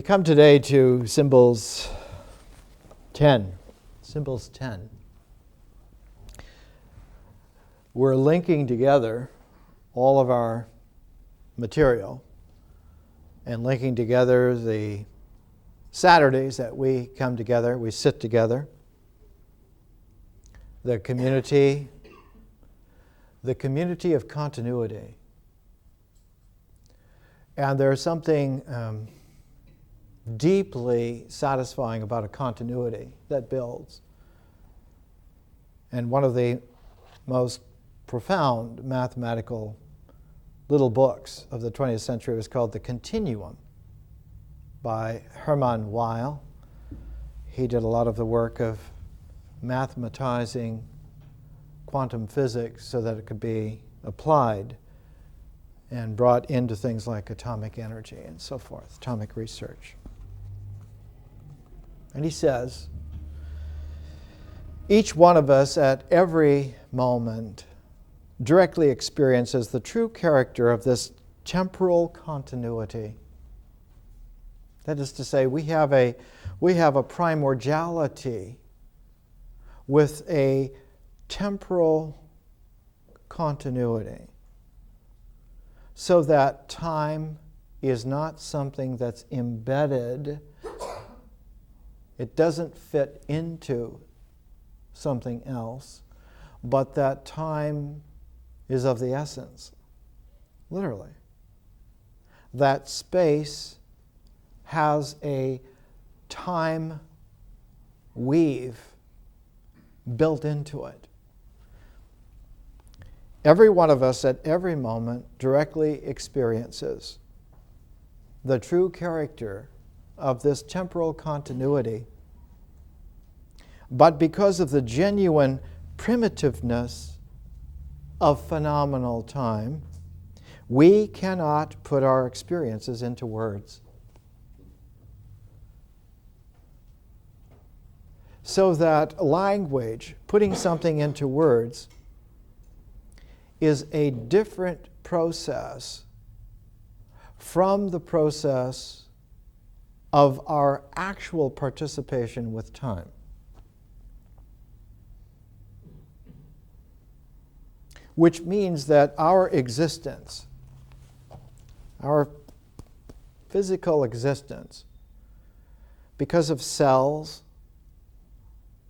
We come today to symbols 10. Symbols 10. We're linking together all of our material and linking together the Saturdays that we come together, we sit together, the community of continuity. And there's something deeply satisfying about a continuity that builds. And one of the most profound mathematical little books of the 20th century was called The Continuum by Hermann Weil. He did a lot of the work of mathematizing quantum physics so that it could be applied and brought into things like atomic energy and so forth, atomic research. And he says, each one of us at every moment directly experiences the true character of this temporal continuity. That is to say, we have a primordiality with a temporal continuity, so that time is not something that's embedded. It doesn't fit into something else, but that time is of the essence, literally. That space has a time weave built into it. Every one of us at every moment directly experiences the true character of this temporal continuity. But because of the genuine primitiveness of phenomenal time, we cannot put our experiences into words. So that language, putting something into words, is a different process from the process of our actual participation with time. Which means that our existence, our physical existence, because of cells,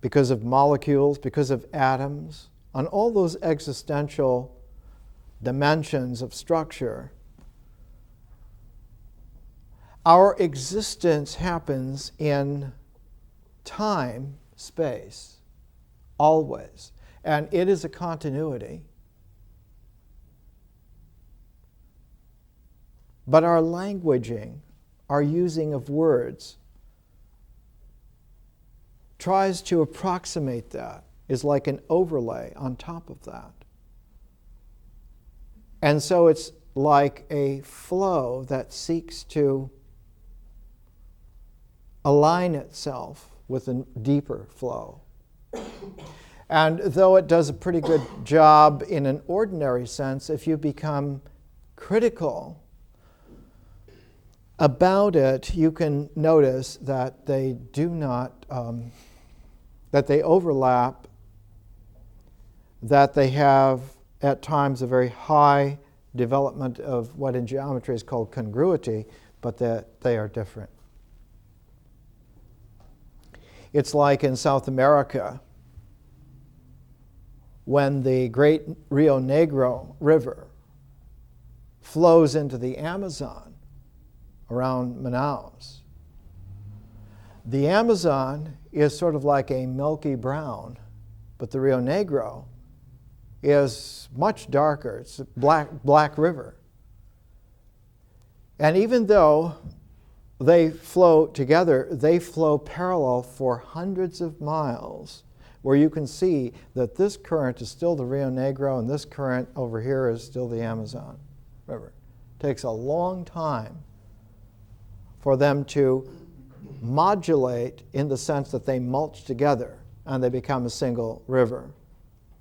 because of molecules, because of atoms, on all those existential dimensions of structure, our existence happens in time, space, always. And it is a continuity. But our languaging, our using of words, tries to approximate that, is like an overlay on top of that. And so it's like a flow that seeks to align itself with a deeper flow. And though it does a pretty good job in an ordinary sense, if you become critical about it, you can notice that they do not, that they overlap, that they have at times a very high development of what in geometry is called congruity, but that they are different. It's like in South America, when the great Rio Negro River flows into the Amazon around Manaus. The Amazon is sort of like a milky brown, but the Rio Negro is much darker. It's a black river. And even though they flow together, they flow parallel for hundreds of miles, where you can see that this current is still the Rio Negro and this current over here is still the Amazon River. It takes a long time for them to modulate in the sense that they mulch together and they become a single river.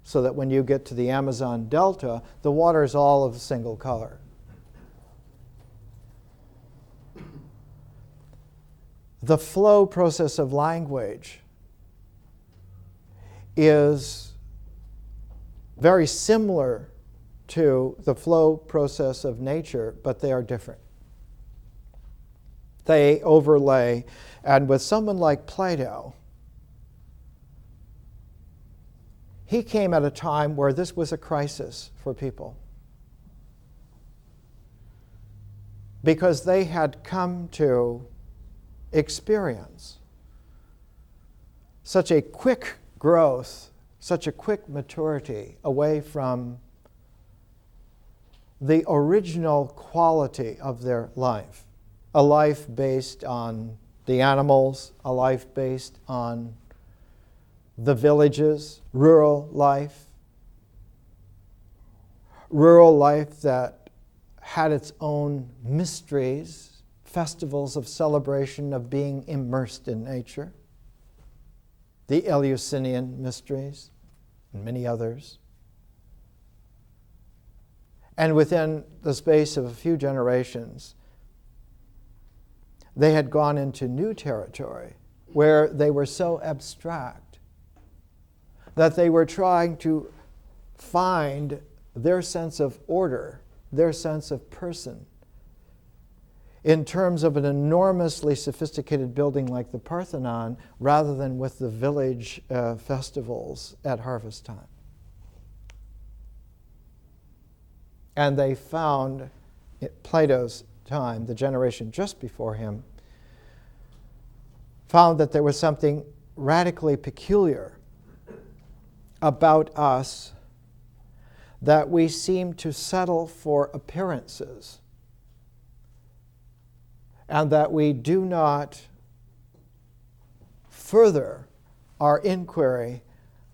So that when you get to the Amazon Delta, the water is all of a single color. the flow process of language is very similar to the flow process of nature, but they are different. They overlay, and with someone like Plato, he came at a time where this was a crisis for people, because they had come to experience such a quick growth, such a quick maturity away from the original quality of their life, a life based on the animals, a life based on the villages, rural life that had its own mysteries, festivals of celebration of being immersed in nature, the Eleusinian Mysteries, and many others. And within the space of a few generations, they had gone into new territory where they were so abstract that they were trying to find their sense of order, their sense of person, in terms of an enormously sophisticated building like the Parthenon, rather than with the village festivals at harvest time. And they found, at Plato's time, the generation just before him, found that there was something radically peculiar about us, that we seem to settle for appearances, and that we do not further our inquiry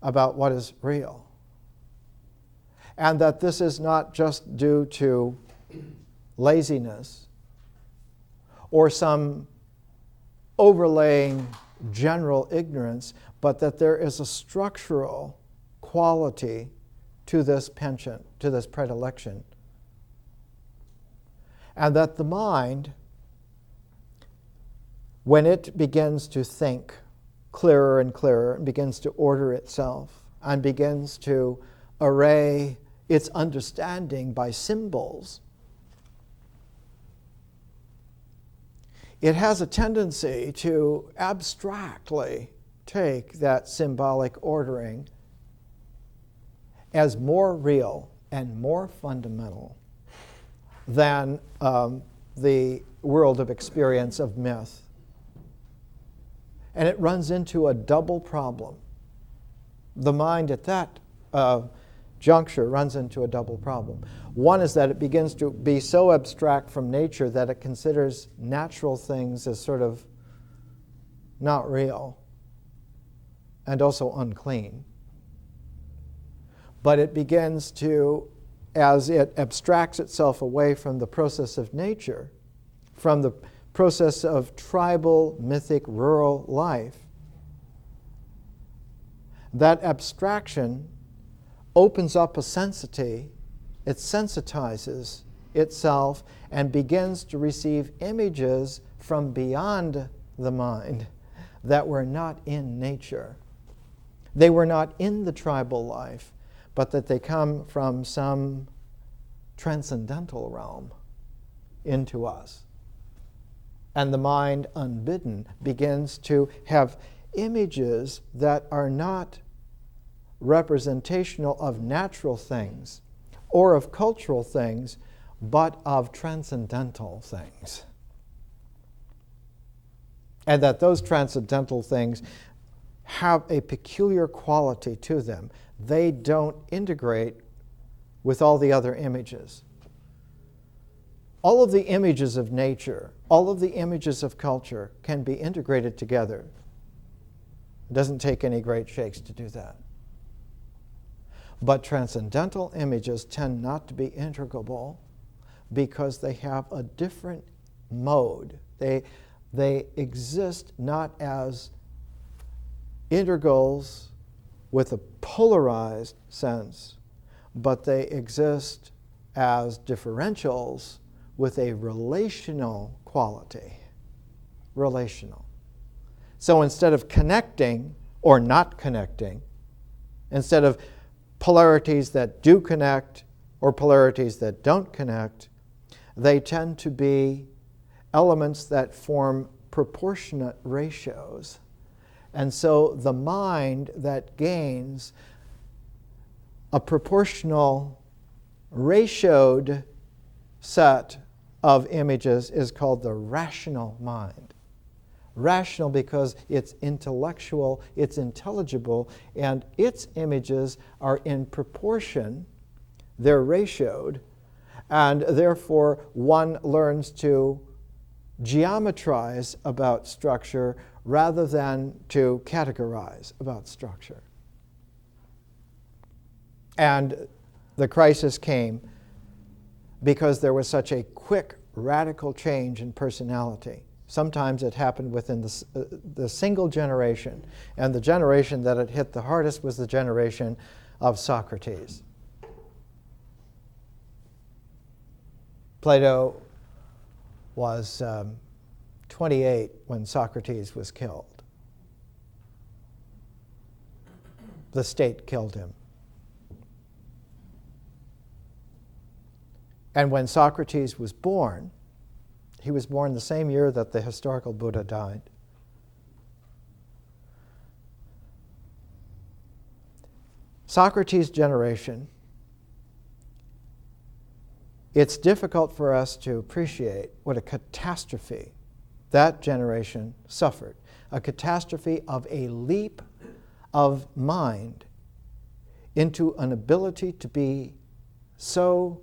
about what is real. And that this is not just due to laziness or some overlaying general ignorance, but that there is a structural quality to this penchant, to this predilection. And that the mind, when it begins to think clearer and clearer, and begins to order itself, and begins to array its understanding by symbols, it has a tendency to abstractly take that symbolic ordering as more real and more fundamental than the world of experience of myth. And it runs into a double problem. The mind at that juncture runs into a double problem. One is that it begins to be so abstract from nature that it considers natural things as sort of not real and also unclean. But it begins to, as it abstracts itself away from the process of nature, from the process of tribal, mythic, rural life, that abstraction opens up a sensity, it sensitizes itself and begins to receive images from beyond the mind that were not in nature. They were not in the tribal life, but that they come from some transcendental realm into us. And the mind, unbidden, begins to have images that are not representational of natural things or of cultural things, but of transcendental things. And that those transcendental things have a peculiar quality to them. They don't integrate with all the other images. All of the images of nature, all of the images of culture can be integrated together. It doesn't take any great shakes to do that. But transcendental images tend not to be integrable because they have a different mode. They exist not as integrals with a polarized sense, but they exist as differentials with a relational quality. Relational. So instead of connecting or not connecting, instead of polarities that do connect or polarities that don't connect, they tend to be elements that form proportionate ratios. And so the mind that gains a proportional ratioed set of images is called the rational mind. Rational because it's intellectual, it's intelligible, and its images are in proportion, they're ratioed, and therefore one learns to geometrize about structure rather than to categorize about structure. And the crisis came because there was such a quick, radical change in personality. Sometimes it happened within the single generation, and the generation that it hit the hardest was the generation of Socrates. Plato was 28 when Socrates was killed. The state killed him. And when Socrates was born, he was born the same year that the historical Buddha died. Socrates' generation, it's difficult for us to appreciate what a catastrophe that generation suffered. A catastrophe of a leap of mind into an ability to be so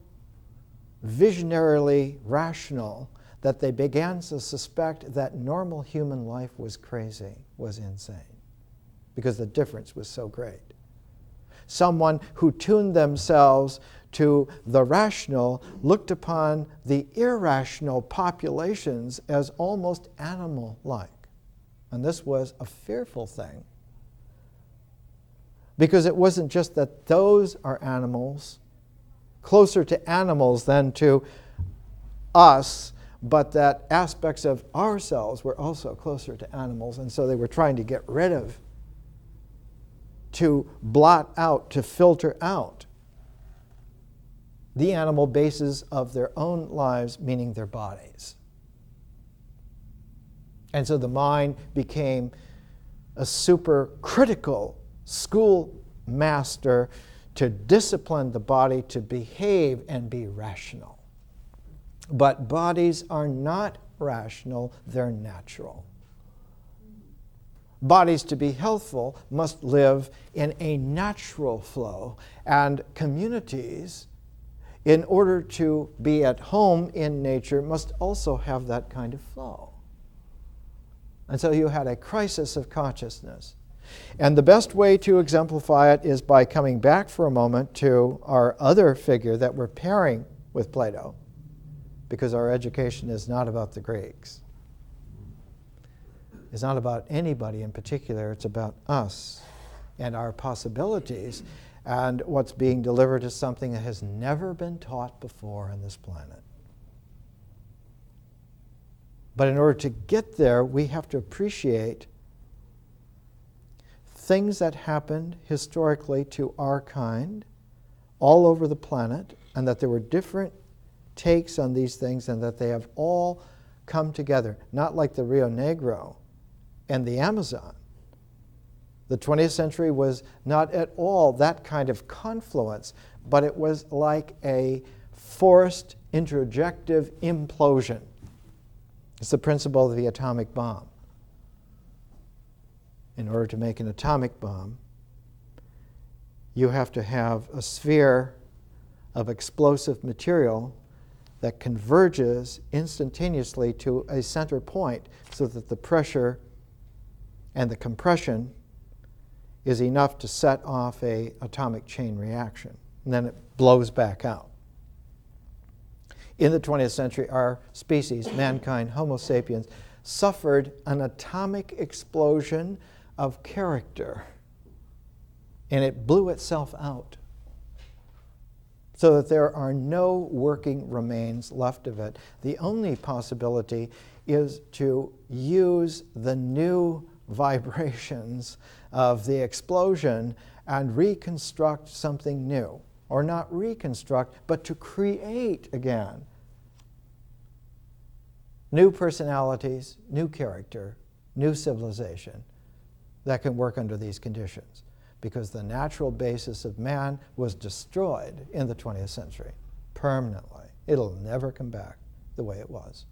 visionarily rational that they began to suspect that normal human life was crazy, was insane, because the difference was so great. Someone who tuned themselves to the rational looked upon the irrational populations as almost animal-like. And this was a fearful thing, because it wasn't just that those are animals, closer to animals than to us, but that aspects of ourselves were also closer to animals, and so they were trying to get rid of, to blot out, to filter out the animal bases of their own lives, meaning their bodies. And so the mind became a super critical schoolmaster to discipline the body to behave and be rational. But bodies are not rational, they're natural. Bodies, to be healthful, must live in a natural flow, and communities, in order to be at home in nature, must also have that kind of flow. And so you had a crisis of consciousness. And the best way to exemplify it is by coming back for a moment to our other figure that we're pairing with Plato, because our education is not about the Greeks. It's not about anybody in particular, it's about us and our possibilities, and what's being delivered is something that has never been taught before on this planet. But in order to get there, we have to appreciate things that happened historically to our kind all over the planet, and that there were different takes on these things, and that they have all come together, not like the Rio Negro and the Amazon. The 20th century was not at all that kind of confluence, but it was like a forced introjective implosion. It's the principle of the atomic bomb. In order to make an atomic bomb, you have to have a sphere of explosive material that converges instantaneously to a center point so that the pressure and the compression is enough to set off an atomic chain reaction. And then it blows back out. In the 20th century, our species, mankind, Homo sapiens, suffered an atomic explosion of character, and it blew itself out, so that there are no working remains left of it. The only possibility is to use the new vibrations of the explosion and reconstruct something new. Or not reconstruct, but to create again. New personalities, new character, new civilization that can work under these conditions. Because the natural basis of man was destroyed in the 20th century permanently. It'll never come back the way it was.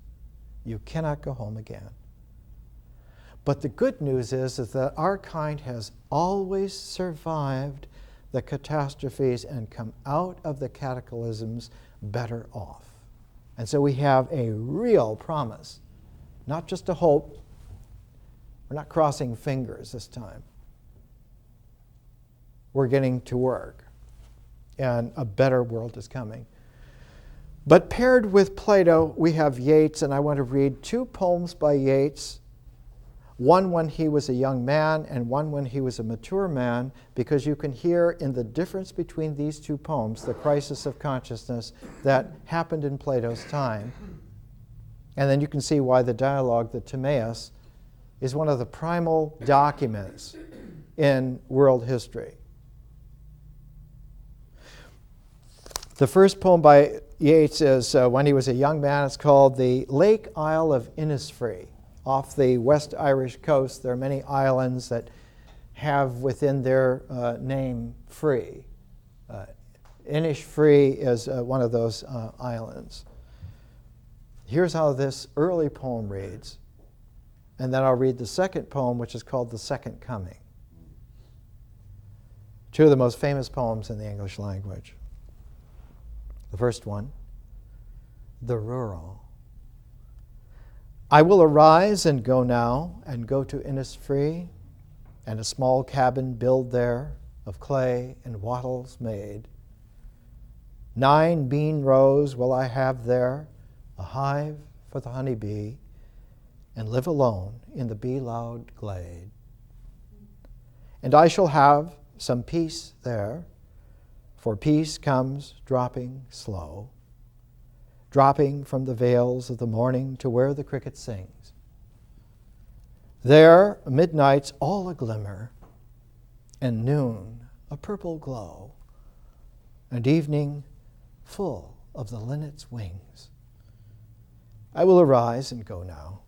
You cannot go home again. But the good news is that our kind has always survived the catastrophes and come out of the cataclysms better off. And so we have a real promise, not just a hope. We're not crossing fingers this time. We're getting to work, and a better world is coming. But paired with Plato, we have Yeats, and I want to read two poems by Yeats, one when he was a young man and one when he was a mature man, because you can hear in the difference between these two poems the crisis of consciousness that happened in Plato's time. And then you can see why the dialogue, the Timaeus, is one of the primal documents in world history. The first poem by Yeats is when he was a young man. It's called The Lake Isle of Innisfree. Off the West Irish coast, there are many islands that have within their name free. Innisfree is one of those islands. Here's how this early poem reads, and then I'll read the second poem, which is called The Second Coming. Two of the most famous poems in the English language. The first one, The Rural. I will arise and go now, and go to Innisfree, and a small cabin build there, of clay and wattles made. 9 bean rows will I have there, a hive for the honey bee, and live alone in the bee-loud glade. And I shall have some peace there, for peace comes dropping slow, dropping from the vales of the morning to where the cricket sings. There, midnight's all a glimmer, and noon a purple glow, and evening full of the linnet's wings. I will arise and go now,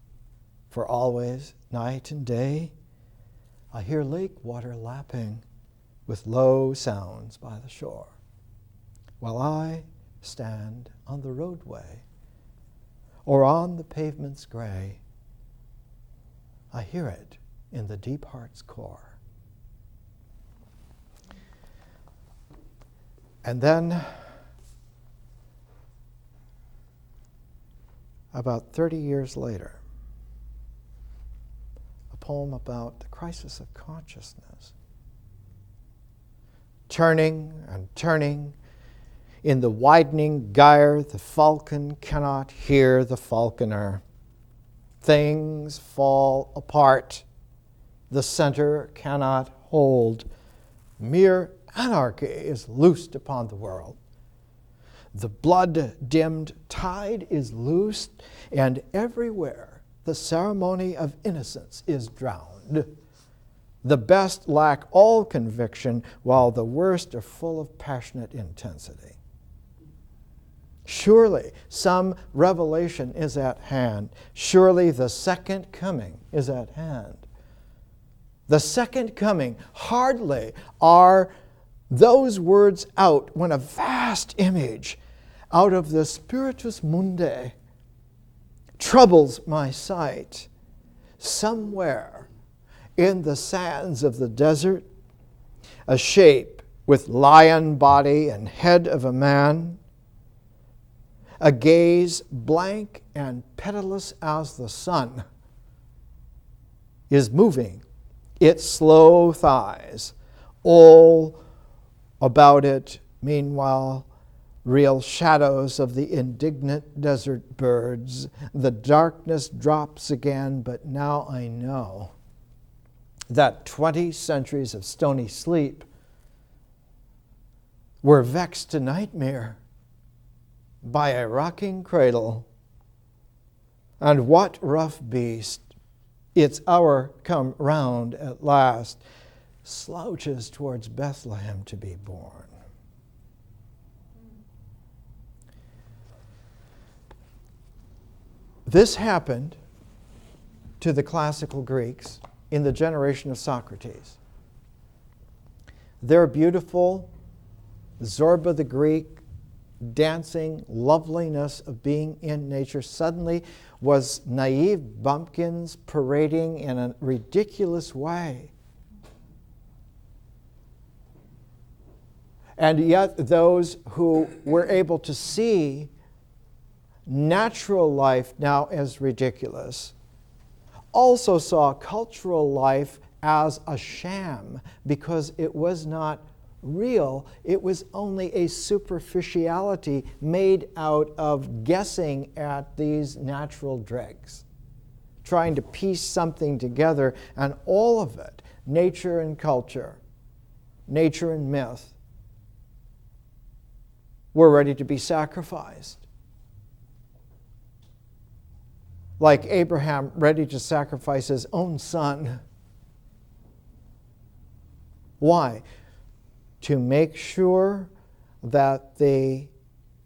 for always, night and day, I hear lake water lapping with low sounds by the shore, while I stand on the roadway or on the pavement's gray. I hear it in the deep heart's core. And then, about 30 years later, a poem about the crisis of consciousness. Turning and turning, in the widening gyre, the falcon cannot hear the falconer. Things fall apart. The center cannot hold. Mere anarchy is loosed upon the world. The blood-dimmed tide is loosed, and everywhere the ceremony of innocence is drowned. The best lack all conviction, while the worst are full of passionate intensity. Surely some revelation is at hand. Surely the second coming is at hand. The second coming, hardly are those words out when a vast image out of the Spiritus Mundi troubles my sight. Somewhere in the sands of the desert, a shape with lion body and head of a man, a gaze blank and pitiless as the sun, is moving its slow thighs. All about it, meanwhile, real shadows of the indignant desert birds. The darkness drops again, but now I know that 20 centuries of stony sleep were vexed to nightmare by a rocking cradle. And what rough beast its hour come round at last, slouches towards Bethlehem to be born. This happened to the classical Greeks in the generation of Socrates. Their beautiful Zorba the Greek, dancing loveliness of being in nature suddenly was naive bumpkins parading in a ridiculous way. And yet those who were able to see natural life now as ridiculous also saw cultural life as a sham because it was not real. It was only a superficiality made out of guessing at these natural dregs, trying to piece something together, and all of it, nature and culture, nature and myth, were ready to be sacrificed. Like Abraham ready to sacrifice his own son. Why? To make sure that the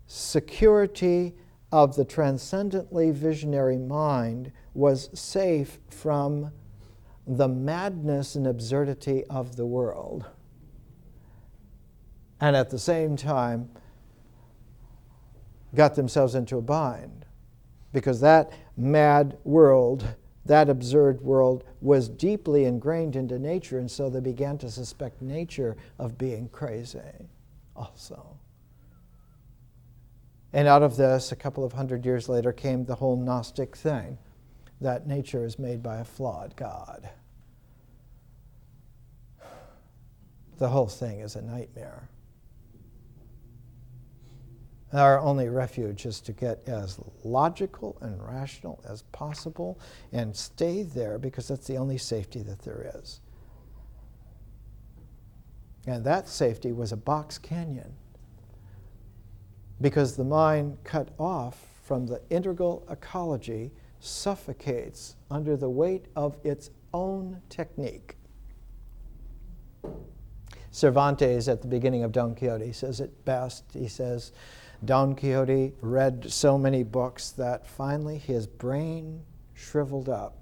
security of the transcendently visionary mind was safe from the madness and absurdity of the world. And at the same time, got themselves into a bind, because that mad world, that absurd world, was deeply ingrained into nature, and so they began to suspect nature of being crazy also. And out of this, a couple of hundred years later, came the whole Gnostic thing, that nature is made by a flawed God. The whole thing is a nightmare. Our only refuge is to get as logical and rational as possible and stay there, because that's the only safety that there is. And that safety was a box canyon, because the mind cut off from the integral ecology suffocates under the weight of its own technique. Cervantes, at the beginning of Don Quixote, says it best. He says, Don Quixote read so many books that finally his brain shriveled up,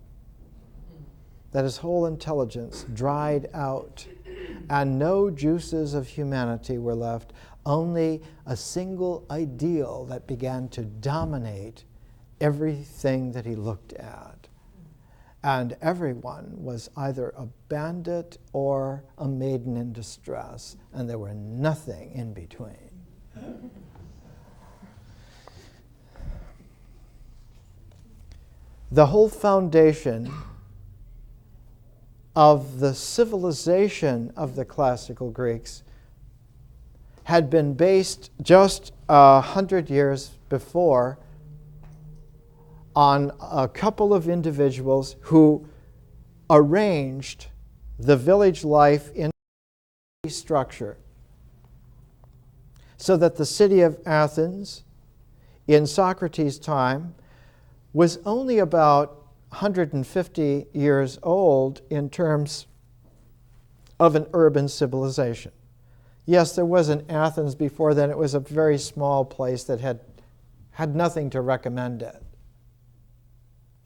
that his whole intelligence dried out, and no juices of humanity were left, only a single ideal that began to dominate everything that he looked at. And everyone was either a bandit or a maiden in distress, and there were nothing in between. The whole foundation of the civilization of the classical Greeks had been based just 100 years before on a couple of individuals who arranged the village life in a structure so that the city of Athens in Socrates' time was only about 150 years old in terms of an urban civilization. Yes, there was an Athens before then. It was a very small place that had nothing to recommend it,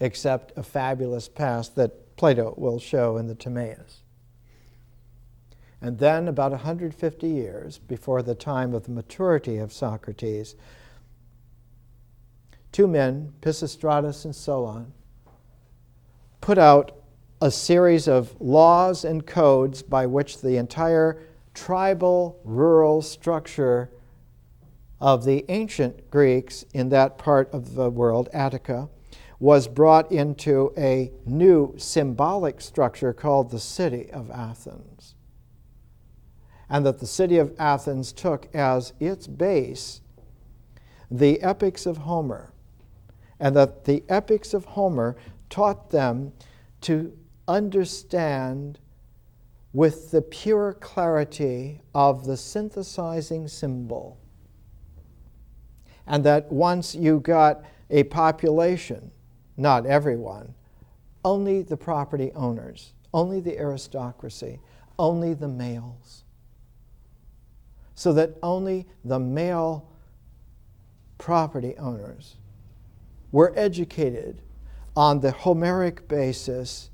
except a fabulous past that Plato will show in the Timaeus. And then, about 150 years before the time of the maturity of Socrates, two men, Pisistratus and Solon, put out a series of laws and codes by which the entire tribal, rural structure of the ancient Greeks in that part of the world, Attica, was brought into a new symbolic structure called the city of Athens. And that the city of Athens took as its base the epics of Homer, and that the epics of Homer taught them to understand with the pure clarity of the synthesizing symbol. And that once you got a population, not everyone, only the property owners, only the aristocracy, only the males. So that only the male property owners were educated on the Homeric basis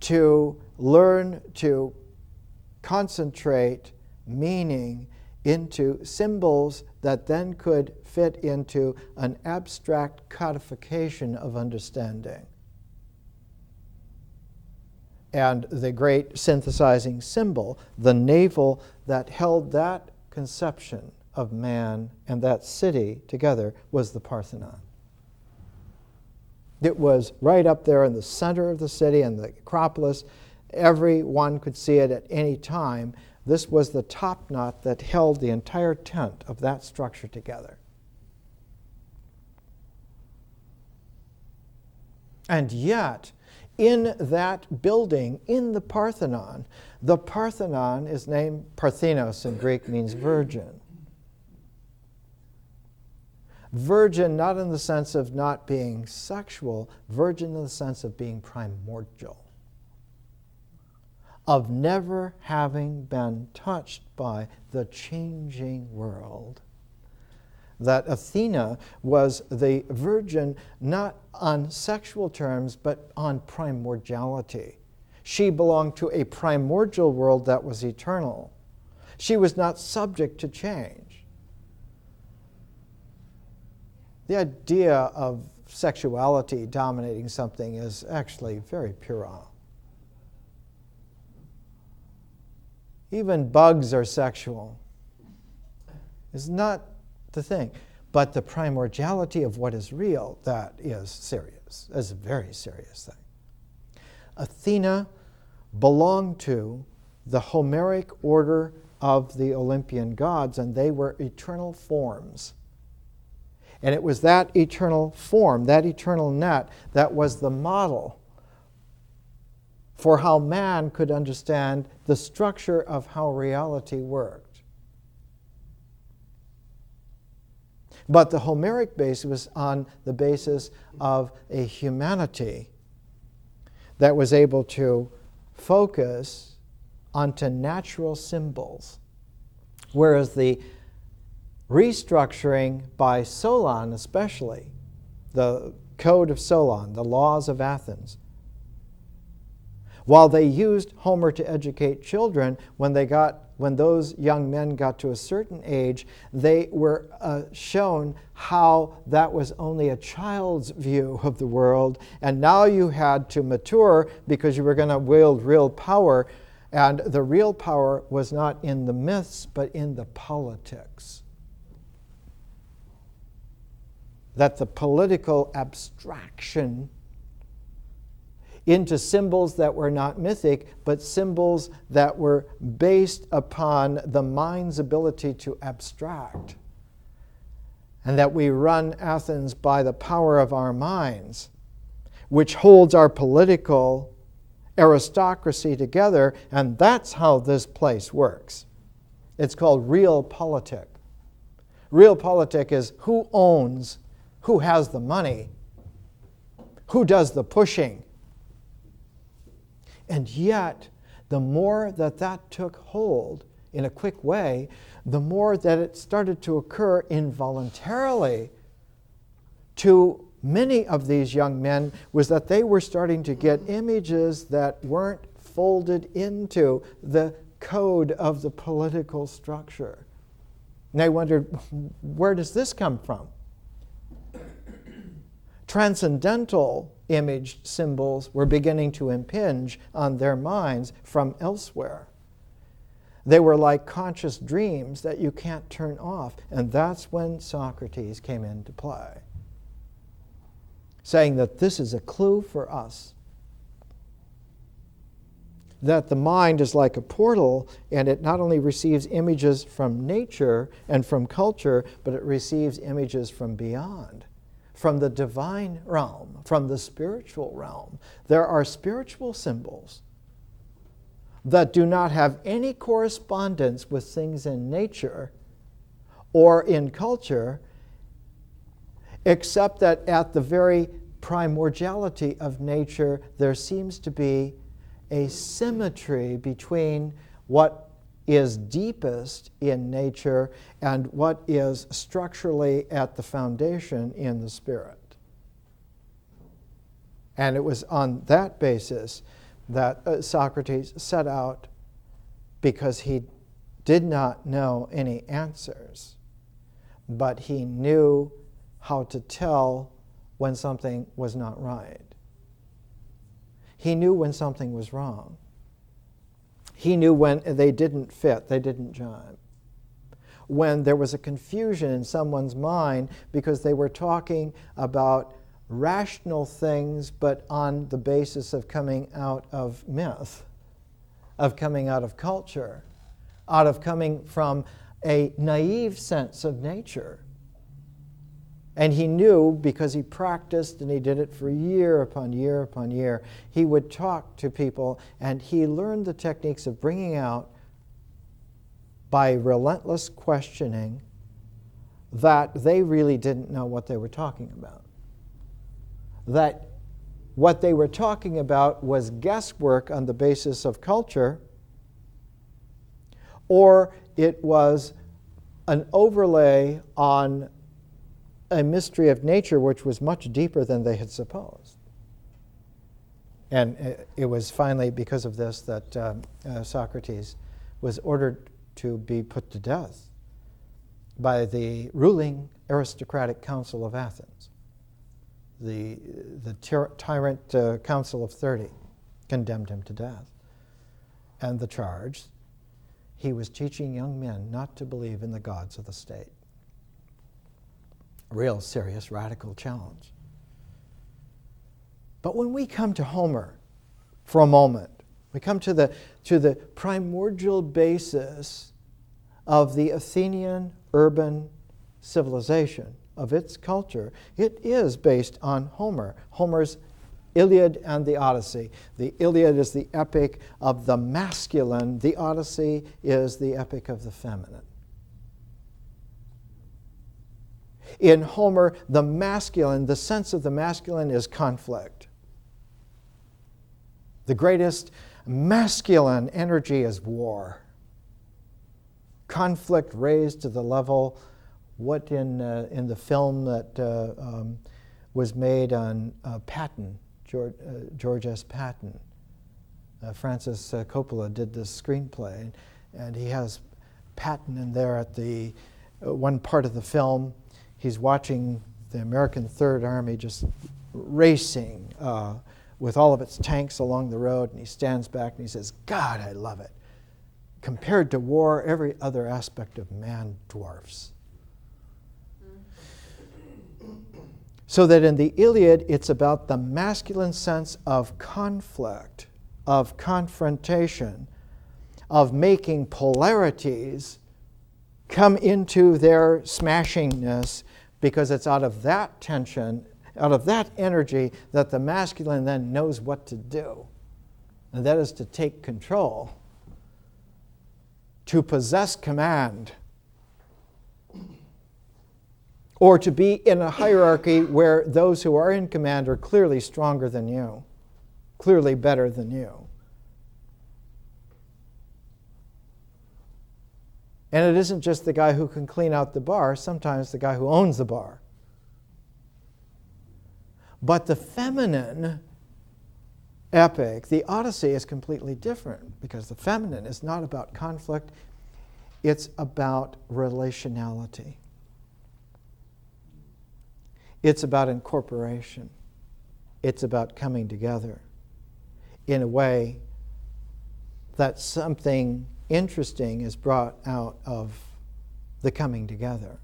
to learn to concentrate meaning into symbols that then could fit into an abstract codification of understanding. And the great synthesizing symbol, the navel that held that conception of man and that city together, was the Parthenon. It was right up there in the center of the city and the Acropolis. Everyone could see it at any time. This was the top knot that held the entire tent of that structure together. And yet, in that building, in the Parthenon is named Parthenos in Greek, means virgin. Virgin not in the sense of not being sexual, virgin in the sense of being primordial, of never having been touched by the changing world. That Athena was the virgin not on sexual terms, but on primordiality. She belonged to a primordial world that was eternal. She was not subject to change. The idea of sexuality dominating something is actually very puerile. Even bugs are sexual. It's not the thing. But the primordiality of what is real, that is serious. That's a very serious thing. Athena belonged to the Homeric order of the Olympian gods, and they were eternal forms. And it was that eternal form, that eternal net, that was the model for how man could understand the structure of how reality worked. But the Homeric base was on the basis of a humanity that was able to focus onto natural symbols, whereas the restructuring by Solon especially, the Code of Solon, the laws of Athens, while they used Homer to educate children, when those young men got to a certain age, they were shown how that was only a child's view of the world, and now you had to mature because you were going to wield real power, and the real power was not in the myths, but in the politics. That the political abstraction into symbols that were not mythic, but symbols that were based upon the mind's ability to abstract. And that we run Athens by the power of our minds, which holds our political aristocracy together, and that's how this place works. It's called realpolitik. Realpolitik is who owns, who has the money, who does the pushing. And yet, the more that that took hold in a quick way, the more that it started to occur involuntarily to many of these young men, was that they were starting to get images that weren't folded into the code of the political structure. And they wondered, where does this come from? Transcendental imaged symbols were beginning to impinge on their minds from elsewhere. They were like conscious dreams that you can't turn off. And that's when Socrates came into play, saying that this is a clue for us. That the mind is like a portal, and it not only receives images from nature and from culture, but it receives images from beyond. From the divine realm, from the spiritual realm. There are spiritual symbols that do not have any correspondence with things in nature or in culture, except that at the very primordiality of nature, there seems to be a symmetry between what is deepest in nature and what is structurally at the foundation in the spirit. And it was on that basis that Socrates set out, because he did not know any answers, but he knew how to tell when something was not right. He knew when something was wrong. He knew when they didn't fit, they didn't jive. When there was a confusion in someone's mind because they were talking about rational things, but on the basis of coming out of myth, of coming out of culture, out of coming from a naive sense of nature. And he knew, because he practiced and he did it for year upon year upon year, he would talk to people and he learned the techniques of bringing out, by relentless questioning, that they really didn't know what they were talking about. That what they were talking about was guesswork on the basis of culture, or it was an overlay on a mystery of nature which was much deeper than they had supposed. And it was finally because of this that Socrates was ordered to be put to death by the ruling aristocratic council of Athens. The tyrant Council of 30 condemned him to death. And the charge, he was teaching young men not to believe in the gods of the state. Real serious radical challenge. But when we come to Homer for a moment, we come to the primordial basis of the Athenian urban civilization, of its culture. It is based on Homer. Homer's Iliad and the Odyssey. The Iliad is the epic of the masculine. The Odyssey is the epic of the feminine. In Homer, the masculine, the sense of the masculine is conflict. The greatest masculine energy is war. Conflict raised to the level, what in the film that was made on Patton, George S. Patton. Francis Coppola did this screenplay, and he has Patton in there at the one part of the film. He's watching the American Third Army just racing with all of its tanks along the road, and he stands back and he says, "God, I love it. Compared to war, every other aspect of man dwarfs." So that in the Iliad, it's about the masculine sense of conflict, of confrontation, of making polarities come into their smashingness, because it's out of that tension, out of that energy, that the masculine then knows what to do. And that is to take control, to possess command, or to be in a hierarchy where those who are in command are clearly stronger than you, clearly better than you. And it isn't just the guy who can clean out the bar, sometimes the guy who owns the bar. But the feminine epic, the Odyssey, is completely different, because the feminine is not about conflict, it's about relationality. It's about incorporation. It's about coming together in a way that something interesting is brought out of the coming together.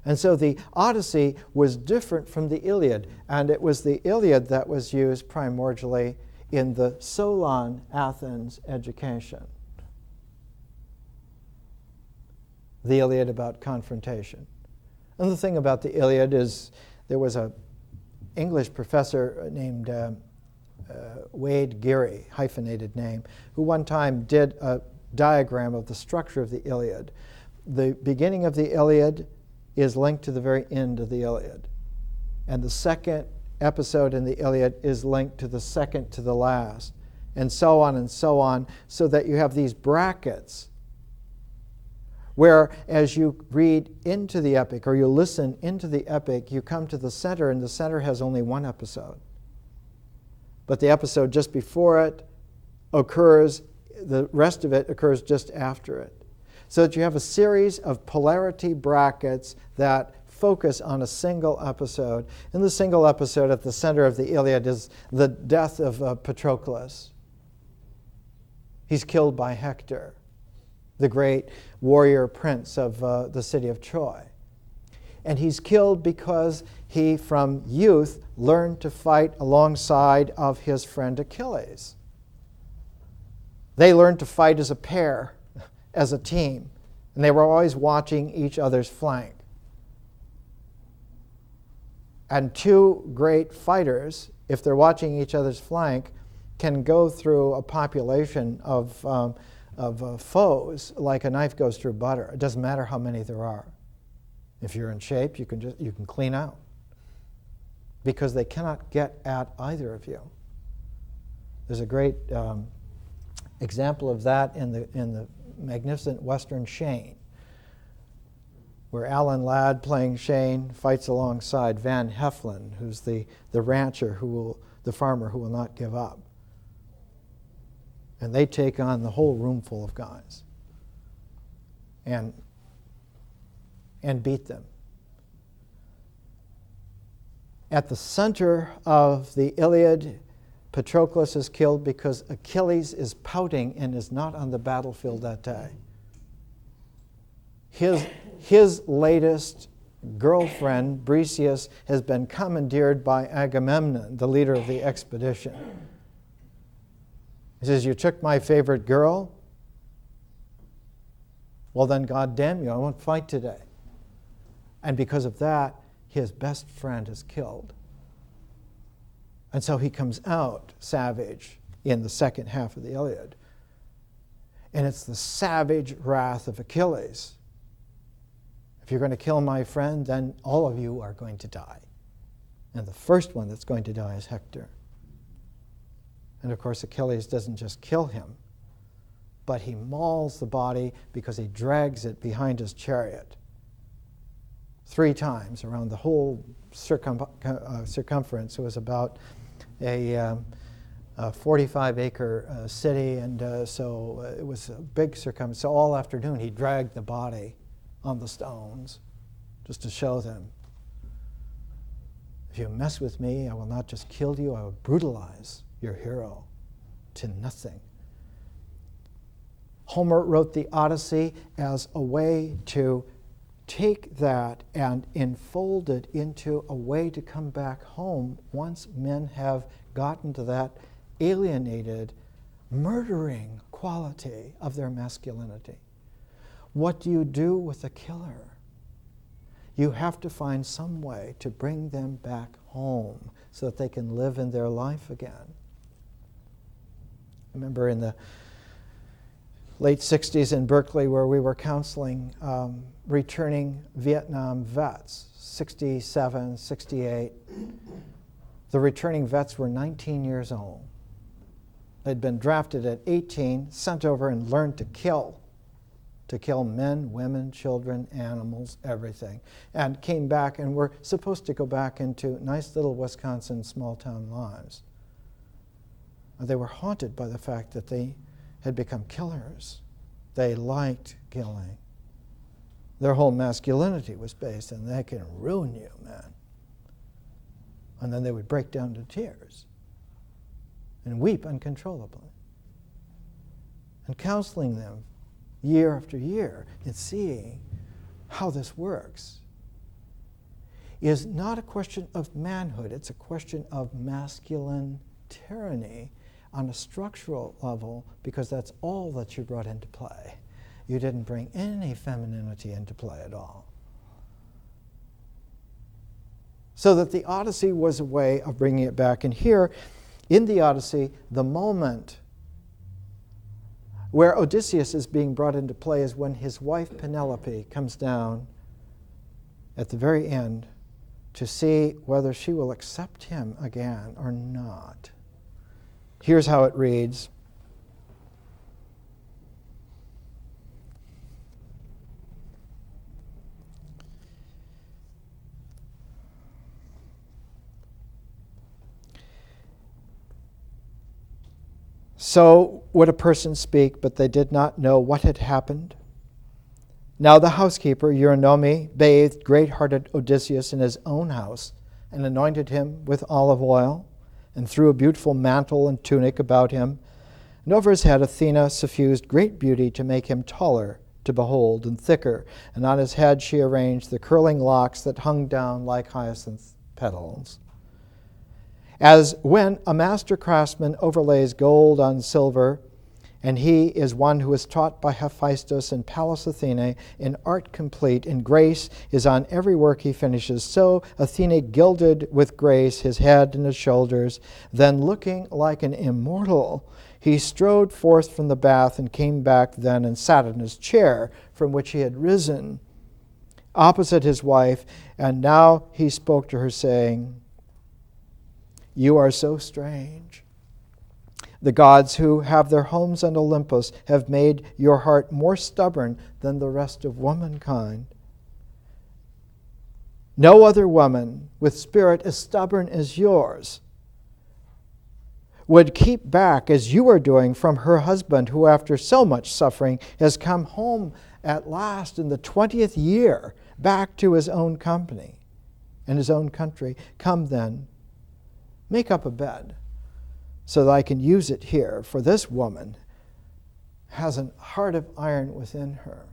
And so the Odyssey was different from the Iliad, and it was the Iliad that was used primordially in the Solon Athens education. The Iliad about confrontation. And the thing about the Iliad is there was an English professor named Wade Geary, hyphenated name, who one time did a diagram of the structure of the Iliad. The beginning of the Iliad is linked to the very end of the Iliad. and the second episode in the Iliad is linked to the second to the last, and so on, so that you have these brackets where as you read into the epic or you listen into the epic, you come to the center, and the center has only one episode. But the episode just before it occurs, the rest of it occurs just after it. So that you have a series of polarity brackets that focus on a single episode. In the single episode at the center of the Iliad is the death of Patroclus. He's killed by Hector, the great warrior prince of the city of Troy. And he's killed because he, from youth, learned to fight alongside of his friend Achilles. They learned to fight as a pair, as a team, and they were always watching each other's flank. And two great fighters, if they're watching each other's flank, can go through a population of foes like a knife goes through butter. It doesn't matter how many there are. If you're in shape, you can clean out, because they cannot get at either of you. There's a great example of that in the magnificent Western Shane, where Alan Ladd, playing Shane, fights alongside Van Heflin, who's the rancher, the farmer who will not give up. And they take on the whole room full of guys and beat them. At the center of the Iliad, Patroclus is killed because Achilles is pouting and is not on the battlefield that day. His latest girlfriend, Briseis, has been commandeered by Agamemnon, the leader of the expedition. He says, "You took my favorite girl? Well then, God damn you, I won't fight today." And because of that, his best friend is killed. And so he comes out savage in the second half of the Iliad. And it's the savage wrath of Achilles. If you're going to kill my friend, then all of you are going to die. And the first one that's going to die is Hector. And of course, Achilles doesn't just kill him, but he mauls the body because he drags it behind his chariot 3 times around the whole circumference. It was about a 45-acre city, and so it was a big circumference. So all afternoon he dragged the body on the stones just to show them, if you mess with me, I will not just kill you, I will brutalize your hero to nothing. Homer wrote the Odyssey as a way to take that and enfold it into a way to come back home once men have gotten to that alienated, murdering quality of their masculinity. What do you do with a killer? You have to find some way to bring them back home so that they can live in their life again. I remember in the late 60s in Berkeley, where we were counseling returning Vietnam vets, 67, 68. The returning vets were 19 years old. They'd been drafted at 18, sent over and learned to kill men, women, children, animals, everything, and came back and were supposed to go back into nice little Wisconsin small-town lives. They were haunted by the fact that they had become killers. They liked killing. Their whole masculinity was based on they can ruin you, man. And then they would break down to tears and weep uncontrollably. And counseling them year after year and seeing how this works is not a question of manhood, it's a question of masculine tyranny on a structural level, because that's all that you brought into play. You didn't bring any femininity into play at all. So that the Odyssey was a way of bringing it back. And here, in the Odyssey, the moment where Odysseus is being brought into play is when his wife Penelope comes down at the very end to see whether she will accept him again or not. Here's how it reads. So would a person speak, but they did not know what had happened. Now the housekeeper, Eurynome, bathed great-hearted Odysseus in his own house and anointed him with olive oil and threw a beautiful mantle and tunic about him. And over his head Athena suffused great beauty to make him taller to behold and thicker. And on his head she arranged the curling locks that hung down like hyacinth petals. As when a master craftsman overlays gold on silver, and he is one who is taught by Hephaestus and Pallas Athene in art complete, and grace is on every work he finishes. So Athene gilded with grace his head and his shoulders. Then looking like an immortal, he strode forth from the bath and came back then and sat in his chair from which he had risen, opposite his wife. And now he spoke to her, saying, "You are so strange. The gods who have their homes on Olympus have made your heart more stubborn than the rest of womankind. No other woman with spirit as stubborn as yours would keep back, as you are doing, from her husband, who after so much suffering has come home at last in the 20th year back to his own company and his own country. Come then, make up a bed, so that I can use it here, for this woman has an heart of iron within her."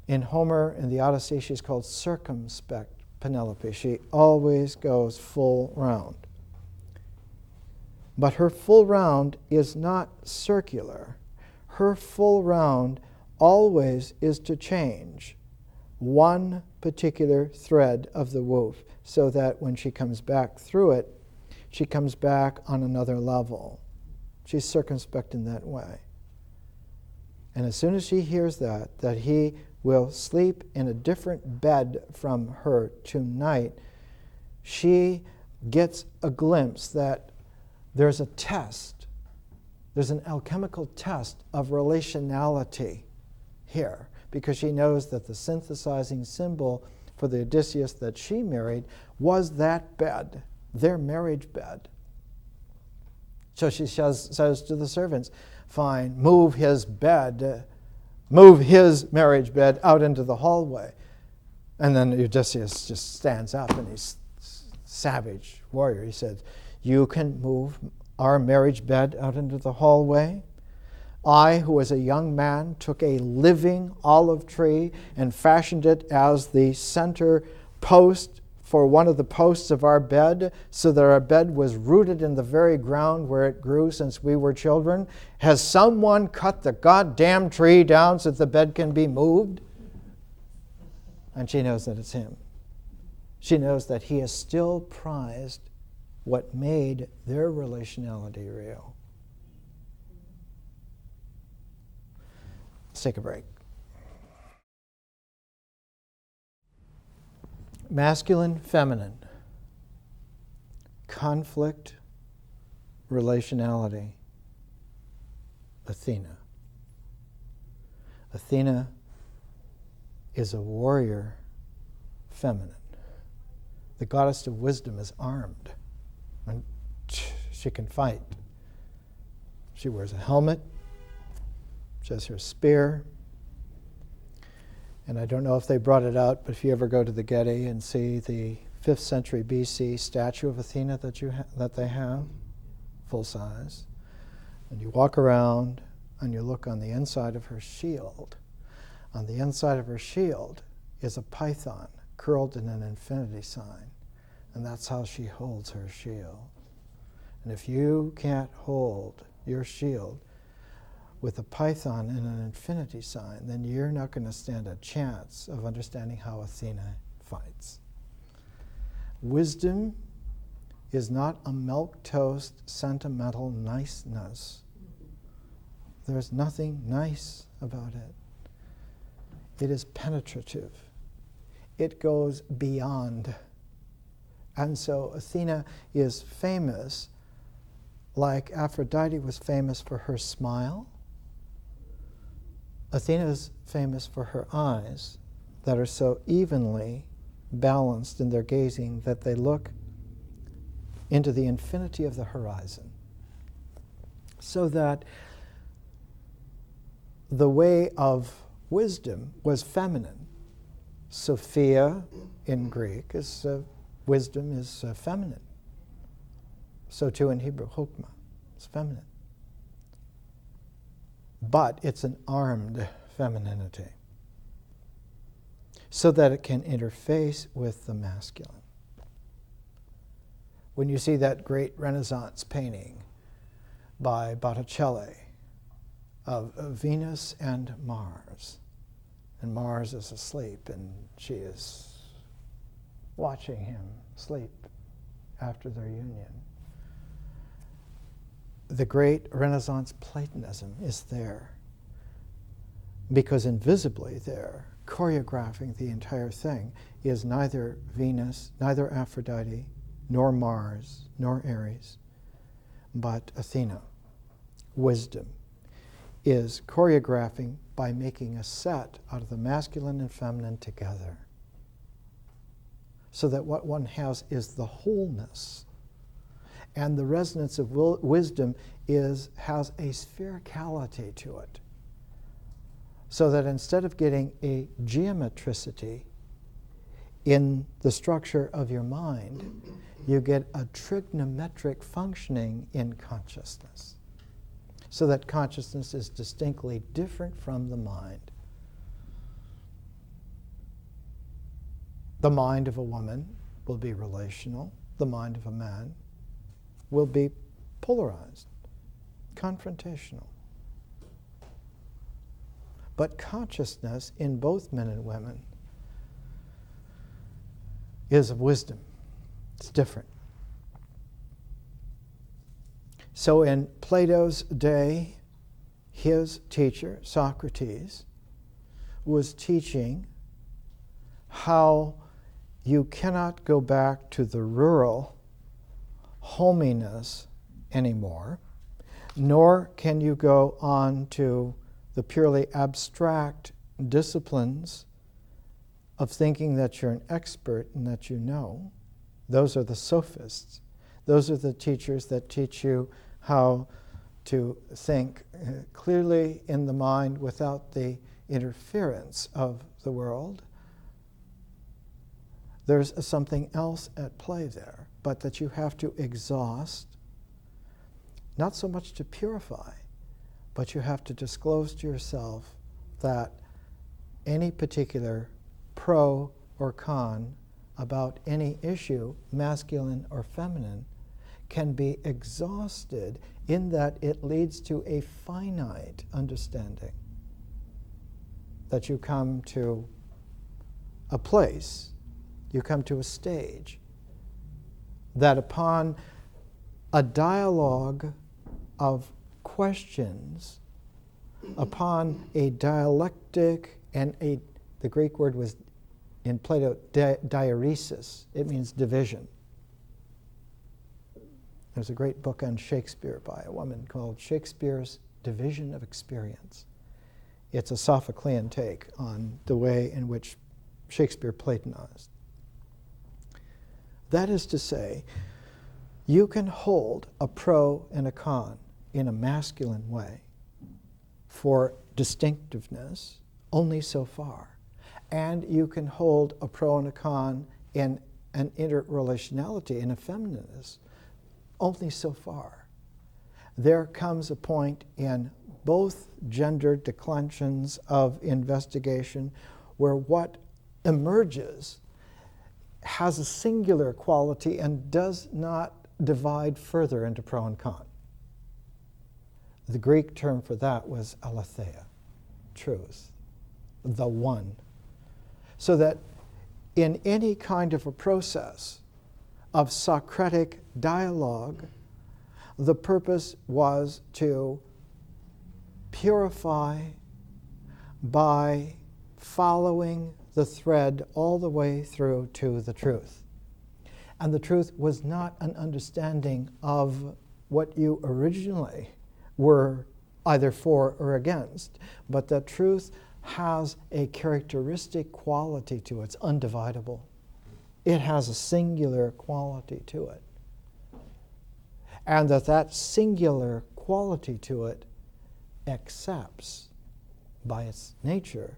In Homer, in the Odyssey, she's called circumspect Penelope. She always goes full round. But her full round is not circular. Her full round always is to change one particular thread of the woof, so that when she comes back through it, she comes back on another level. She's circumspect in that way. And as soon as she hears that he will sleep in a different bed from her tonight, she gets a glimpse that there's a test. There's an alchemical test of relationality here, because she knows that the synthesizing symbol for the Odysseus that she married was that bed, their marriage bed. So she says to the servants, "Fine, move his marriage bed out into the hallway." And then Odysseus just stands up, and he's savage warrior. He said, "You can move our marriage bed out into the hallway? I, who was a young man, took a living olive tree and fashioned it as the center post for one of the posts of our bed, so that our bed was rooted in the very ground where it grew since we were children. Has someone cut the goddamn tree down so that the bed can be moved?" And she knows that it's him. She knows that he has still prized what made their relationality real. Let's take a break. Masculine, feminine, conflict, relationality, Athena. Athena is a warrior, feminine. The goddess of wisdom is armed, and she can fight. She wears a helmet. She has her spear. And I don't know if they brought it out, but if you ever go to the Getty and see the 5th century BC statue of Athena that they have, full size, and you walk around and you look on the inside of her shield. On the inside of her shield is a python curled in an infinity sign, and that's how she holds her shield. And if you can't hold your shield with a python and an infinity sign, then you're not going to stand a chance of understanding how Athena fights. Wisdom is not a milquetoast, sentimental niceness. There's nothing nice about it. It is penetrative. it goes beyond. And so Athena is famous, like Aphrodite was famous for her smile. Athena is famous for her eyes that are so evenly balanced in their gazing that they look into the infinity of the horizon. So that the way of wisdom was feminine. Sophia in Greek is wisdom is feminine. So too in Hebrew, chokmah is feminine. But it's an armed femininity, so that it can interface with the masculine. When you see that great Renaissance painting by Botticelli of Venus and Mars is asleep, and she is watching him sleep after their union. The great Renaissance Platonism is there, because invisibly there, choreographing the entire thing, is neither Venus, neither Aphrodite, nor Mars, nor Ares, but Athena. Wisdom is choreographing by making a set out of the masculine and feminine together, so that what one has is the wholeness. And the resonance of wisdom has a sphericality to it, so that instead of getting a geometricity in the structure of your mind, you get a trigonometric functioning in consciousness, so that consciousness is distinctly different from the mind. The mind of a woman will be relational. The mind of a man will be polarized, confrontational. But consciousness in both men and women is of wisdom. It's different. So in Plato's day, his teacher, Socrates, was teaching how you cannot go back to the rural hominess anymore, nor can you go on to the purely abstract disciplines of thinking that you're an expert and that you know. Those are the sophists. Those are the teachers that teach you how to think clearly in the mind without the interference of the world. There's something else at play there, but that you have to exhaust, not so much to purify, but you have to disclose to yourself that any particular pro or con about any issue, masculine or feminine, can be exhausted in that it leads to a finite understanding. That you come to a place, you come to a stage, that upon a dialogue of questions, upon a dialectic and the Greek word was in Plato, diaresis. It means division. There's a great book on Shakespeare by a woman called Shakespeare's Division of Experience. It's a Sophoclean take on the way in which Shakespeare Platonized. That is to say, you can hold a pro and a con in a masculine way for distinctiveness only so far. And you can hold a pro and a con in an interrelationality, in a feminineness, only so far. There comes a point in both gender declensions of investigation where what emerges has a singular quality and does not divide further into pro and con. The Greek term for that was aletheia, truth, the one. So that in any kind of a process of Socratic dialogue, the purpose was to purify by following the thread all the way through to the truth. And the truth was not an understanding of what you originally were either for or against, but that truth has a characteristic quality to it. It's undividable. It has a singular quality to it. And that singular quality to it accepts, by its nature,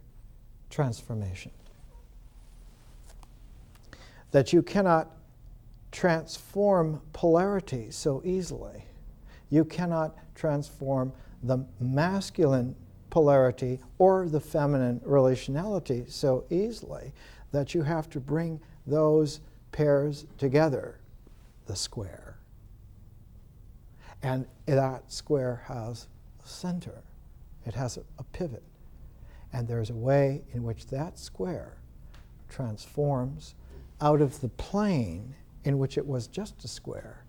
transformation. That you cannot transform polarity so easily. You cannot transform the masculine polarity or the feminine relationality so easily, that you have to bring those pairs together, the square. And that square has a center. It has a pivot. And there's a way in which that square transforms out of the plane in which it was just a square,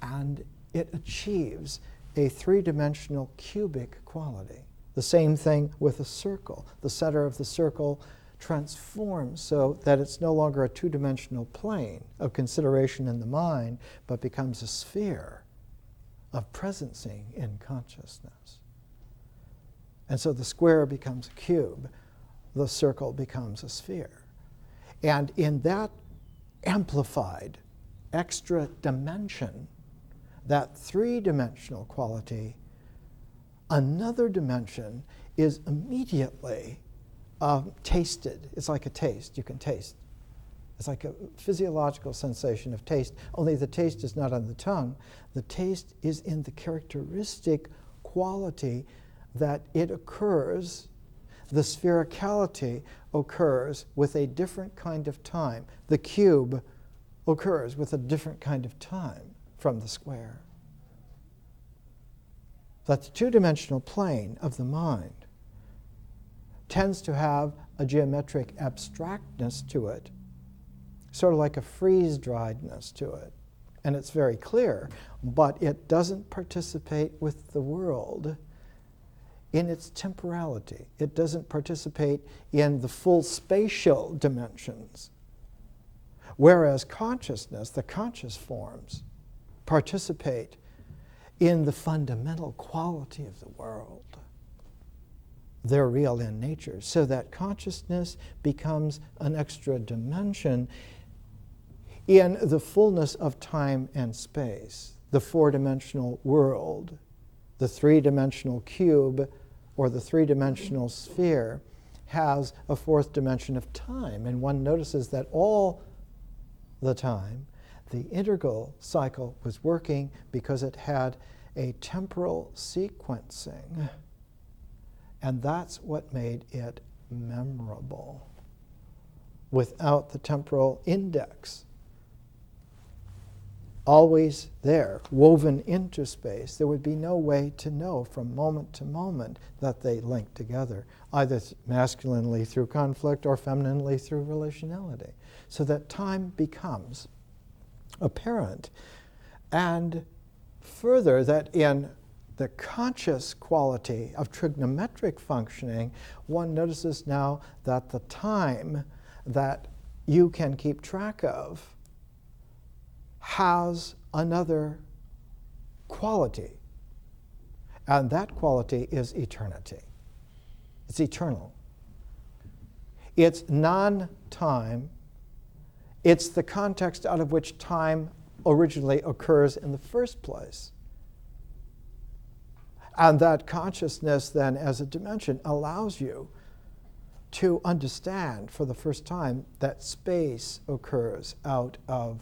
and it achieves a three-dimensional cubic quality. The same thing with a circle. The center of the circle transforms so that it's no longer a two-dimensional plane of consideration in the mind, but becomes a sphere of presencing in consciousness. And so the square becomes a cube, the circle becomes a sphere. And in that amplified extra dimension, that three-dimensional quality, another dimension is immediately tasted. It's like a taste. You can taste. It's like a physiological sensation of taste, only the taste is not on the tongue. The taste is in the characteristic quality that it occurs. The sphericality occurs with a different kind of time. The cube occurs with a different kind of time from the square. That the two-dimensional plane of the mind tends to have a geometric abstractness to it, sort of like a freeze-driedness to it. And it's very clear, but it doesn't participate with the world in its temporality. It doesn't participate in the full spatial dimensions. Whereas consciousness, the conscious forms, participate in the fundamental quality of the world. They're real in nature, so that consciousness becomes an extra dimension in the fullness of time and space. The four-dimensional world, the three-dimensional cube, or the three-dimensional sphere has a fourth dimension of time. And one notices that all the time, the integral cycle was working because it had a temporal sequencing. And that's what made it memorable. Without the temporal index, always there, woven into space, there would be no way to know from moment to moment that they link together, either masculinely through conflict or femininely through relationality. So that time becomes apparent. And further, that in the conscious quality of trigonometric functioning, one notices now that the time that you can keep track of has another quality. And that quality is eternity. It's eternal. It's non-time. It's the context out of which time originally occurs in the first place. And that consciousness then as a dimension allows you to understand for the first time that space occurs out of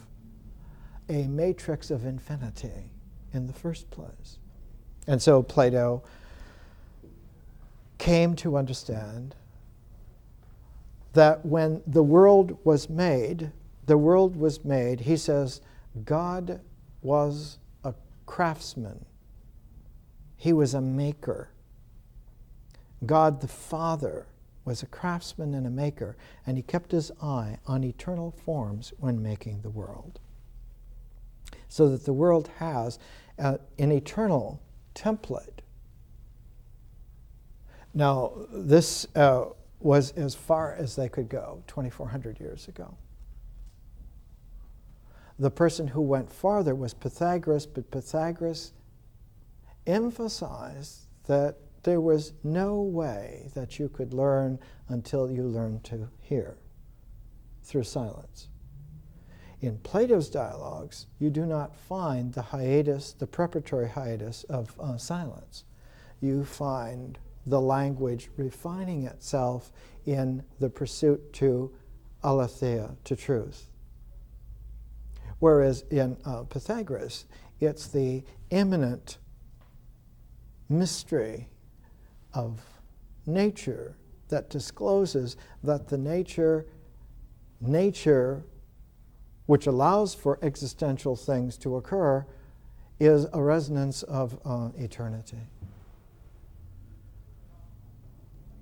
a matrix of infinity in the first place. And so Plato came to understand that when the world was made, he says, God was a craftsman. He was a maker. God the Father was a craftsman and a maker, and he kept his eye on eternal forms when making the world. So that the world has an eternal template. Now, this was as far as they could go 2,400 years ago. The person who went farther was Pythagoras, but Pythagoras emphasized that there was no way that you could learn until you learned to hear through silence. In Plato's dialogues, you do not find the hiatus, the preparatory hiatus of silence. You find the language refining itself in the pursuit to aletheia, to truth. Whereas in Pythagoras, it's the immanent mystery of nature that discloses that the nature which allows for existential things to occur is a resonance of eternity.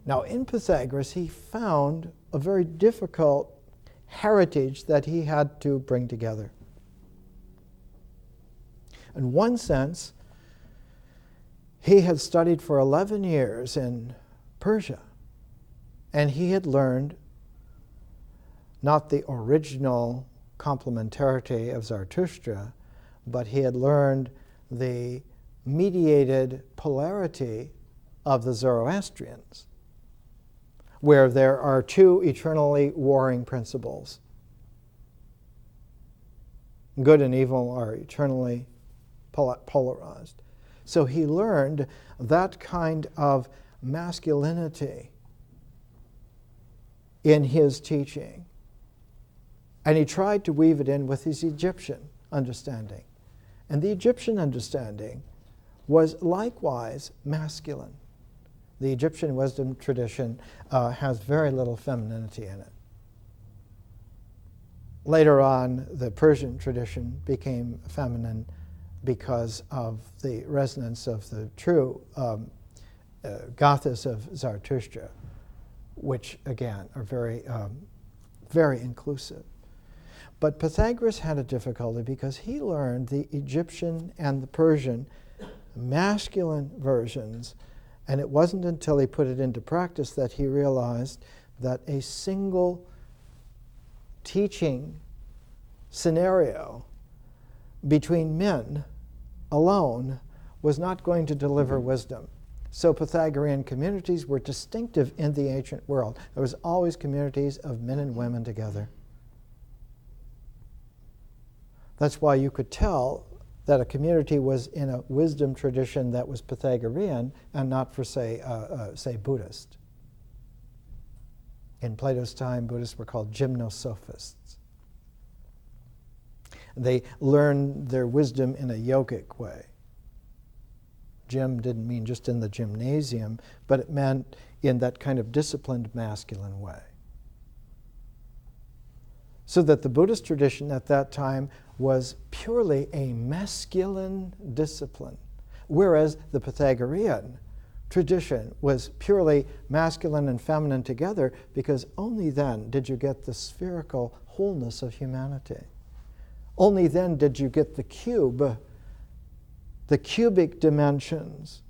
Now, in Pythagoras, he found a very difficult heritage that he had to bring together. In one sense, he had studied for 11 years in Persia, and he had learned not the original complementarity of Zarathustra, but he had learned the mediated polarity of the Zoroastrians, where there are two eternally warring principles. Good and evil are eternally polarized. So he learned that kind of masculinity in his teaching. And he tried to weave it in with his Egyptian understanding. And the Egyptian understanding was likewise masculine. The Egyptian wisdom tradition has very little femininity in it. Later on, the Persian tradition became feminine because of the resonance of the true Gathas of Zarathustra, which again are very, very inclusive. But Pythagoras had a difficulty because he learned the Egyptian and the Persian masculine versions, and it wasn't until he put it into practice that he realized that a single teaching scenario between men alone was not going to deliver wisdom. So Pythagorean communities were distinctive in the ancient world. There was always communities of men and women together. That's why you could tell that a community was in a wisdom tradition that was Pythagorean and not for, say, Buddhist. In Plato's time, Buddhists were called gymnosophists. They learned their wisdom in a yogic way. Gym didn't mean just in the gymnasium, but it meant in that kind of disciplined masculine way. So that the Buddhist tradition at that time was purely a masculine discipline, whereas the Pythagorean tradition was purely masculine and feminine together, because only then did you get the spherical wholeness of humanity. Only then did you get the cube, the cubic dimensions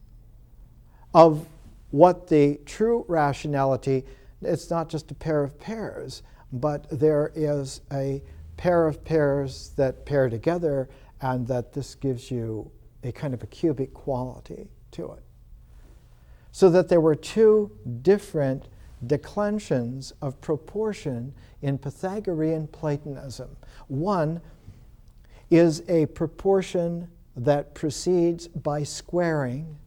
of what the true rationality, it's not just a pair of pairs, but there is a pair of pairs that pair together, and that this gives you a kind of a cubic quality to it. So that there were two different declensions of proportion in Pythagorean Platonism. One is a proportion that proceeds by squaring.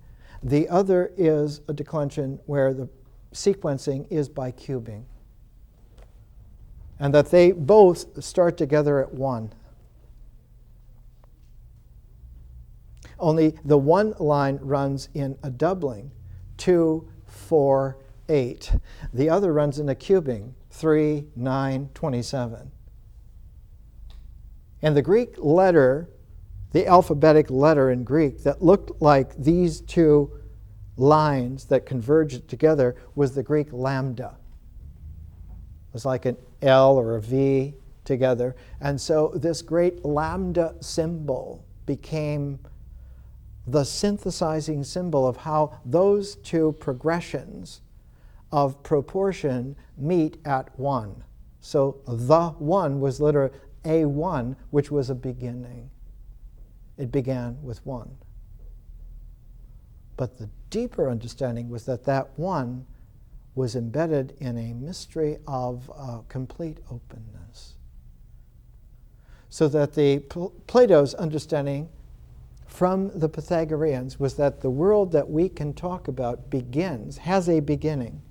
The other is a declension where the sequencing is by cubing. And that they both start together at one. Only the one line runs in a doubling, 2, 4, 8. The other runs in a cubing, 3, 9, 27. And the Greek letter, the alphabetic letter in Greek that looked like these two lines that converged together was the Greek lambda. It was like an L or a V together. And so this great lambda symbol became the synthesizing symbol of how those two progressions of proportion meet at one. So the one was literally a one, which was a beginning. It began with one. But the deeper understanding was that that one was embedded in a mystery of complete openness. So that Plato's understanding from the Pythagoreans was that the world that we can talk about has a beginning,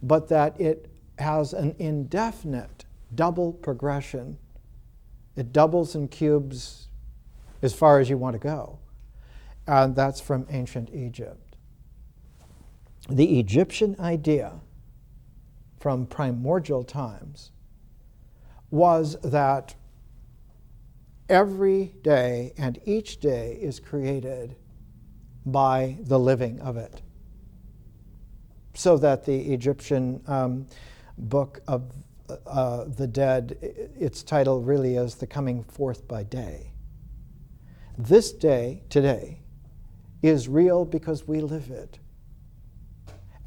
but that it has an indefinite double progression. It doubles and cubes as far as you want to go. And that's from ancient Egypt. The Egyptian idea from primordial times was that every day and each day is created by the living of it. So that the Egyptian book of the dead, its title really is The Coming Forth by Day. This day, today, is real because we live it.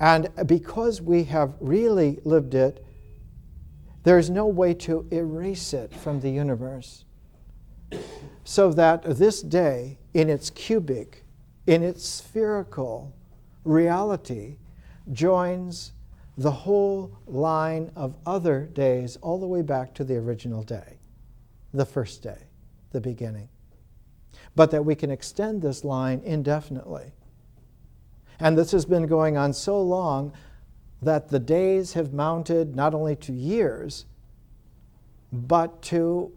And because we have really lived it, there's no way to erase it from the universe. So that this day, in its cubic, in its spherical reality, joins the whole line of other days all the way back to the original day, the first day, the beginning. But that we can extend this line indefinitely. And this has been going on so long that the days have mounted not only to years, but to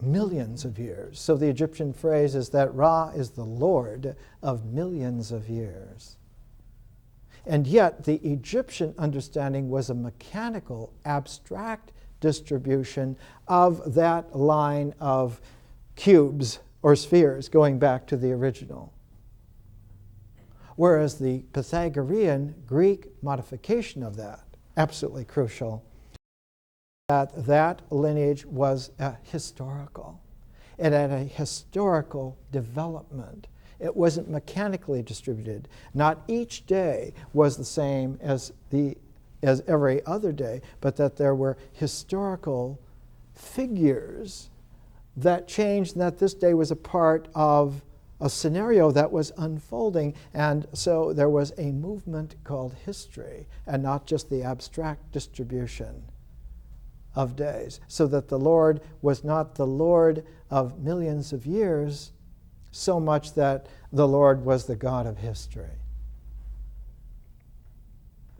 millions of years. So the Egyptian phrase is that Ra is the Lord of millions of years. And yet the Egyptian understanding was a mechanical, abstract distribution of that line of cubes or spheres going back to the original. Whereas the Pythagorean Greek modification of that, absolutely crucial, that lineage was historical. It had a historical development. It wasn't mechanically distributed. Not each day was the same as every other day, but that there were historical figures that changed, and that this day was a part of a scenario that was unfolding. And so there was a movement called history, and not just the abstract distribution of days. So that the Lord was not the Lord of millions of years, so much that the Lord was the God of history.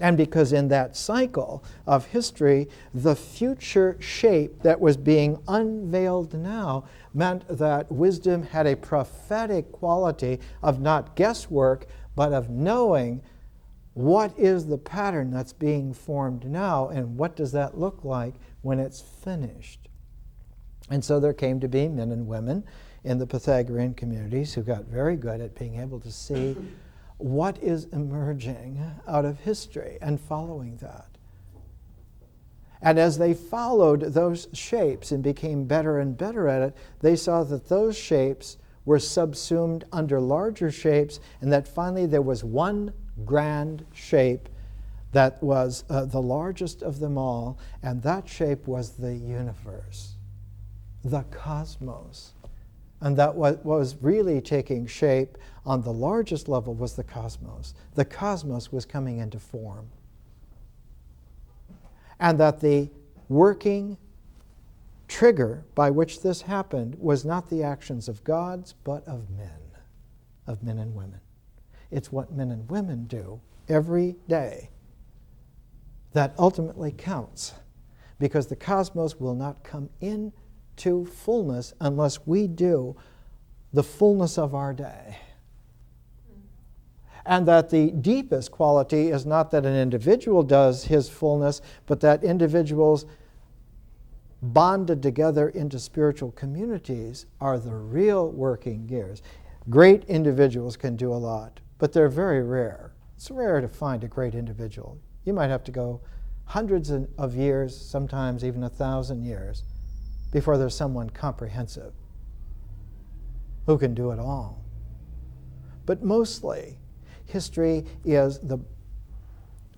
And because in that cycle of history, the future shape that was being unveiled now meant that wisdom had a prophetic quality of not guesswork, but of knowing what is the pattern that's being formed now, and what does that look like when it's finished. And so there came to be men and women in the Pythagorean communities who got very good at being able to see what is emerging out of history and following that. And as they followed those shapes and became better and better at it, they saw that those shapes were subsumed under larger shapes, and that finally there was one grand shape that was the largest of them all, and that shape was the universe, the cosmos. And that what was really taking shape on the largest level was the cosmos. The cosmos was coming into form. And that the working trigger by which this happened was not the actions of gods, but of men and women. It's what men and women do every day that ultimately counts, because the cosmos will not come into fullness unless we do the fullness of our day. And that the deepest quality is not that an individual does his fullness, but that individuals bonded together into spiritual communities are the real working gears. Great individuals can do a lot, but they're very rare. It's rare to find a great individual. You might have to go hundreds of years, sometimes even 1,000 years, before there's someone comprehensive who can do it all. But mostly, history is the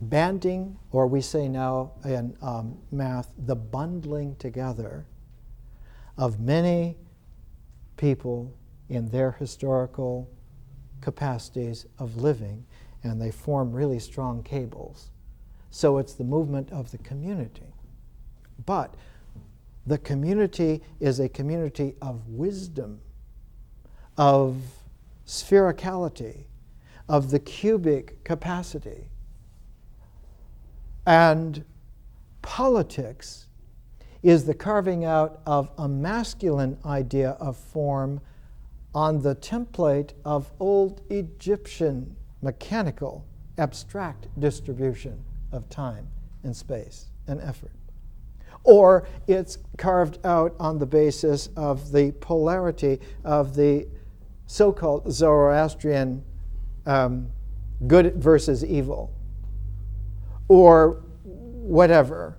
banding, or we say now in math, the bundling together of many people in their historical capacities of living, and they form really strong cables. So it's the movement of the community. But the community is a community of wisdom, of sphericality, of the cubic capacity. And politics is the carving out of a masculine idea of form on the template of old Egyptian mechanical, abstract distribution of time and space and effort. Or it's carved out on the basis of the polarity of the so-called Zoroastrian good versus evil, or whatever.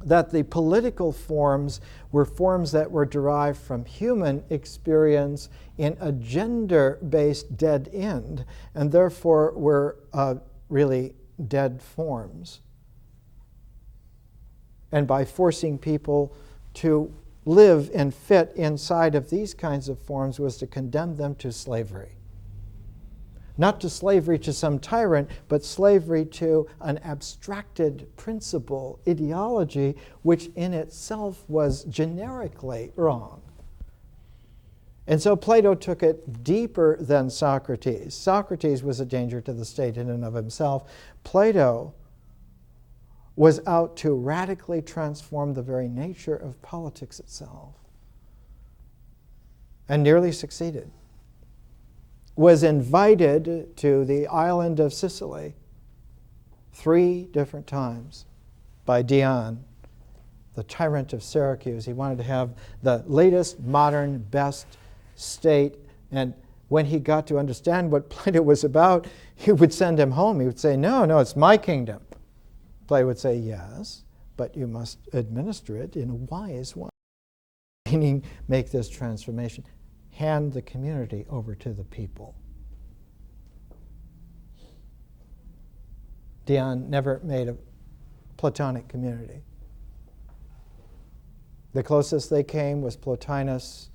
That the political forms were forms that were derived from human experience in a gender-based dead end, and therefore were really dead forms. And by forcing people to live and fit inside of these kinds of forms was to condemn them to slavery. Not to slavery to some tyrant, but slavery to an abstracted principle, ideology, which in itself was generically wrong. And so Plato took it deeper than Socrates. Socrates was a danger to the state in and of himself. Plato was out to radically transform the very nature of politics itself, and nearly succeeded. Was invited to the island of Sicily 3 different times by Dion, the tyrant of Syracuse. He wanted to have the latest, modern, best state, and when he got to understand what Plato was about, he would send him home. He would say, no, it's my kingdom. Plato would say, yes, but you must administer it in a wise way. Meaning, make this transformation. Hand the community over to the people. Dion never made a Platonic community. The closest they came was Plotinus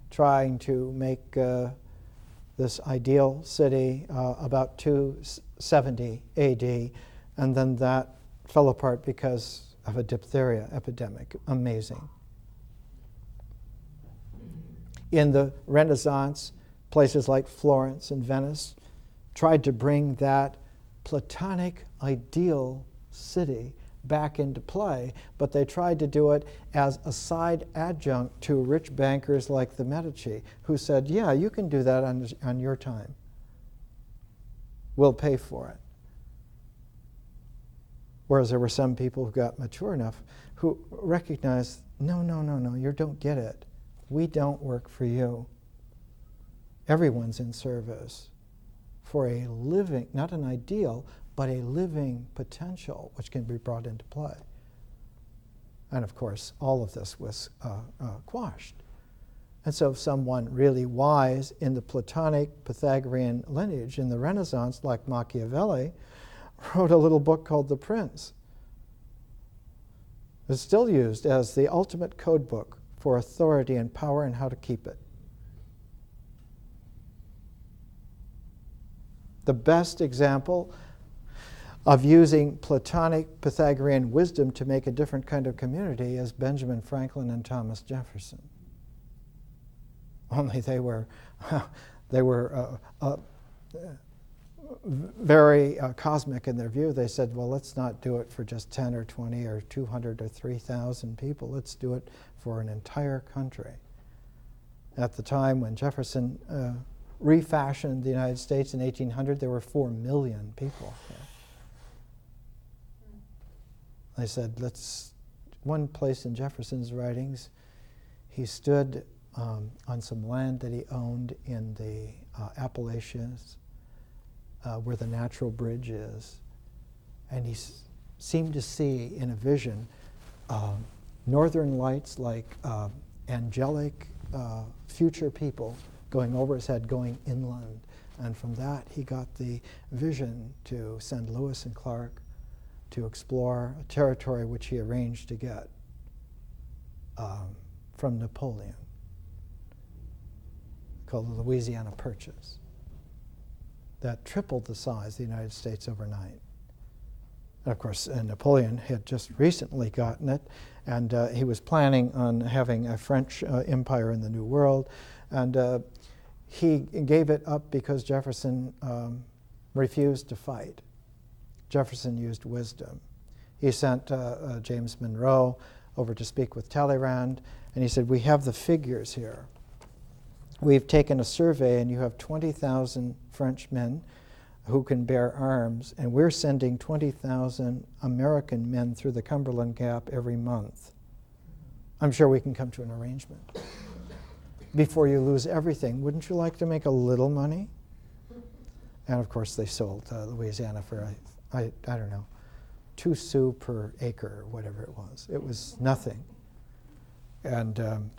trying to make this ideal city about 270 AD, and then that fell apart because of a diphtheria epidemic. Amazing. In the Renaissance, places like Florence and Venice tried to bring that Platonic ideal city back into play, but they tried to do it as a side adjunct to rich bankers like the Medici, who said, yeah, you can do that on your time. We'll pay for it. Whereas there were some people who got mature enough who recognized, no, you don't get it. We don't work for you. Everyone's in service for a living, not an ideal, but a living potential which can be brought into play. And of course, all of this was quashed. And so someone really wise in the Platonic Pythagorean lineage in the Renaissance, like Machiavelli, wrote a little book called The Prince. It's still used as the ultimate code book for authority and power and how to keep it. The best example of using Platonic Pythagorean wisdom to make a different kind of community is Benjamin Franklin and Thomas Jefferson. Only they were very cosmic in their view. They said, well, let's not do it for just 10 or 20 or 200 or 3,000 people. Let's do it for an entire country. At the time when Jefferson refashioned the United States in 1800, there were 4 million people here. They said, one place in Jefferson's writings, he stood on some land that he owned in the Appalachians, where the natural bridge is, and he seemed to see in a vision northern lights like angelic future people going over his head, going inland, And from that, he got the vision to send Lewis and Clark to explore a territory which he arranged to get from Napoleon, called the Louisiana Purchase, that tripled the size of the United States overnight. And of course, Napoleon had just recently gotten it, and he was planning on having a French empire in the New World, and he gave it up because Jefferson refused to fight. Jefferson used wisdom. He sent James Monroe over to speak with Talleyrand, and he said, we have the figures here. We've taken a survey, and you have 20,000 French men who can bear arms, and we're sending 20,000 American men through the Cumberland Gap every month. I'm sure we can come to an arrangement. Before you lose everything, wouldn't you like to make a little money? And of course, they sold Louisiana for, I don't know, 2 sous per acre, or whatever it was. It was nothing. And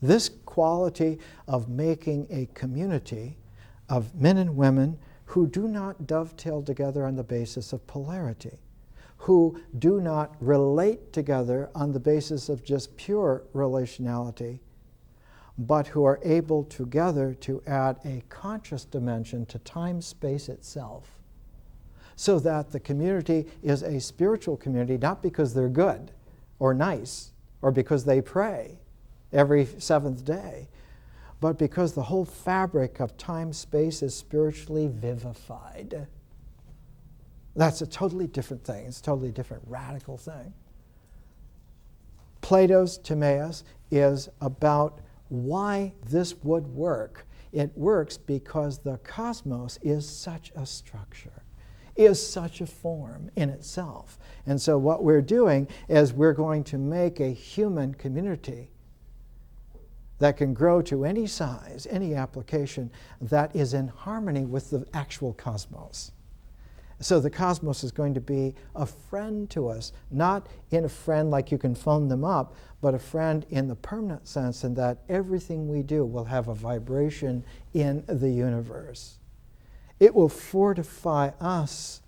this quality of making a community of men and women who do not dovetail together on the basis of polarity, who do not relate together on the basis of just pure relationality, but who are able together to add a conscious dimension to time-space itself, so that the community is a spiritual community, not because they're good or nice or because they pray every 7th day, but because the whole fabric of time-space is spiritually vivified. That's a totally different thing. It's a totally different, radical thing. Plato's Timaeus is about why this would work. It works because the cosmos is such a structure, is such a form in itself. And so what we're doing is we're going to make a human community that can grow to any size, any application, that is in harmony with the actual cosmos. So the cosmos is going to be a friend to us, not in a friend like you can phone them up, but a friend in the permanent sense, in that everything we do will have a vibration in the universe. It will fortify us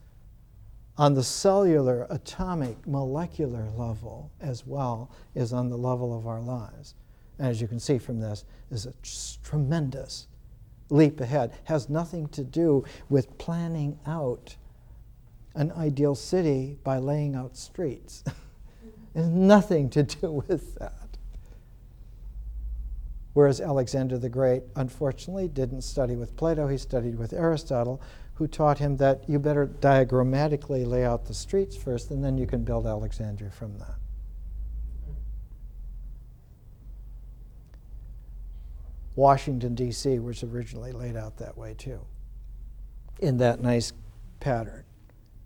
on the cellular, atomic, molecular level, as well as on the level of our lives. And as you can see from this, is a tremendous leap ahead. Has nothing to do with planning out an ideal city by laying out streets. There's nothing to do with that. Whereas Alexander the Great, unfortunately, didn't study with Plato. He studied with Aristotle, who taught him that you better diagrammatically lay out the streets first, and then you can build Alexandria from that. Washington, D.C. was originally laid out that way, too, in that nice pattern.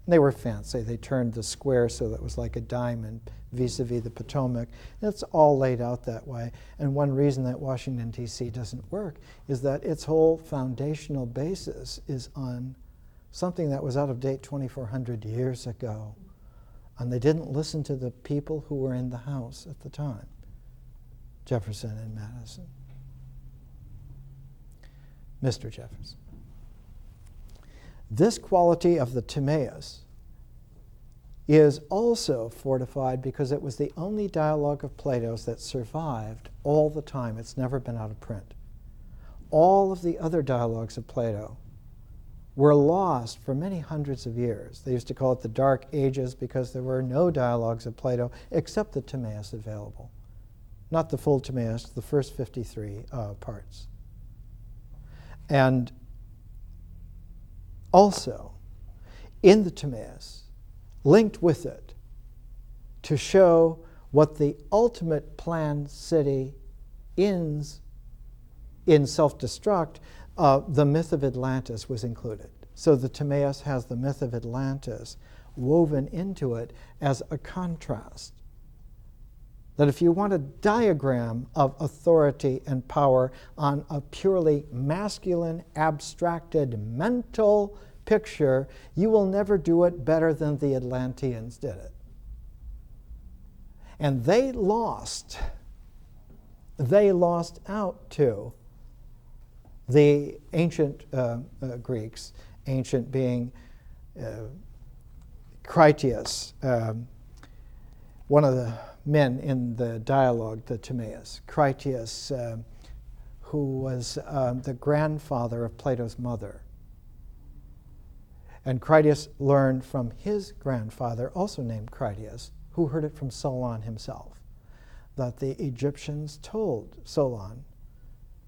And they were fancy. They turned the square so that it was like a diamond vis-a-vis the Potomac. And it's all laid out that way. And one reason that Washington, D.C. doesn't work is that its whole foundational basis is on something that was out of date 2,400 years ago. And they didn't listen to the people who were in the House at the time, Jefferson and Madison. Mr. Jefferson. This quality of the Timaeus is also fortified because it was the only dialogue of Plato's that survived all the time. It's never been out of print. All of the other dialogues of Plato were lost for many hundreds of years. They used to call it the Dark Ages because there were no dialogues of Plato except the Timaeus available. Not the full Timaeus, the first 53 parts. And also, in the Timaeus, linked with it, to show what the ultimate planned city ends in self-destruct, the myth of Atlantis was included. So the Timaeus has the myth of Atlantis woven into it as a contrast. That if you want a diagram of authority and power on a purely masculine, abstracted, mental picture, you will never do it better than the Atlanteans did it. And they lost out to The ancient Greeks, ancient being Critias, one of the men in the dialogue, the Timaeus, Critias, who was the grandfather of Plato's mother. And Critias learned from his grandfather, also named Critias, who heard it from Solon himself, that the Egyptians told Solon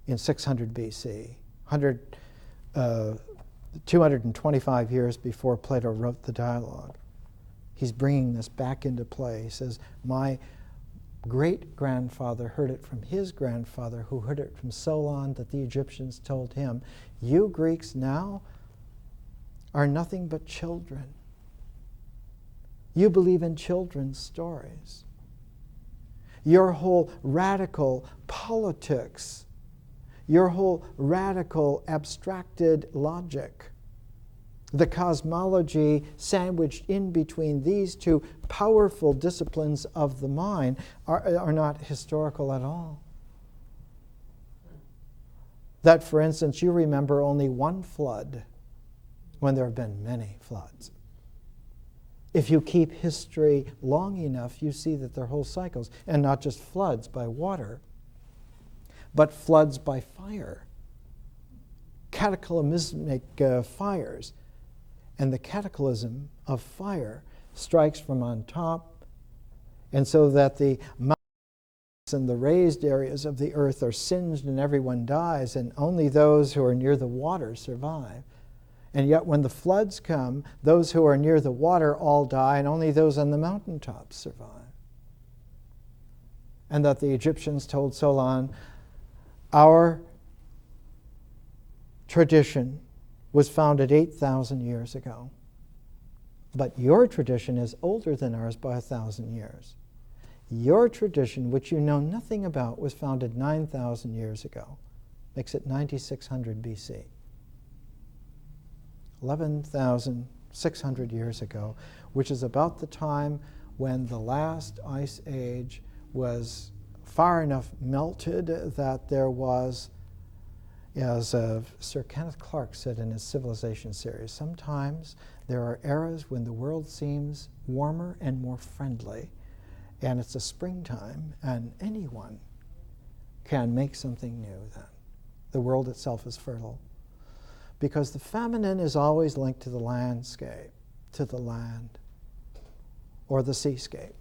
in 600 BC, 225 years before Plato wrote the dialogue. He's bringing this back into play. He says, my great-grandfather heard it from his grandfather, who heard it from Solon, that the Egyptians told him, you Greeks now are nothing but children. You believe in children's stories. Your whole radical politics, your whole radical abstracted logic, the cosmology sandwiched in between these two powerful disciplines of the mind are not historical at all. That, for instance, you remember only one flood when there have been many floods. If you keep history long enough, you see that there are whole cycles, and not just floods by water, but floods by fire, cataclysmic fires. And the cataclysm of fire strikes from on top, and so that the mountains and the raised areas of the earth are singed and everyone dies, and only those who are near the water survive. And yet when the floods come, those who are near the water all die, and only those on the mountaintops survive. And that the Egyptians told Solon, our tradition was founded 8,000 years ago. But your tradition is older than ours by 1,000 years. Your tradition, which you know nothing about, was founded 9,000 years ago. Makes it 9,600 BC. 11,600 years ago, which is about the time when the last ice age was far enough melted that there was, as Sir Kenneth Clark said in his Civilization series, sometimes there are eras when the world seems warmer and more friendly, and it's a springtime, and anyone can make something new then. The world itself is fertile. Because the feminine is always linked to the landscape, to the land, or the seascape.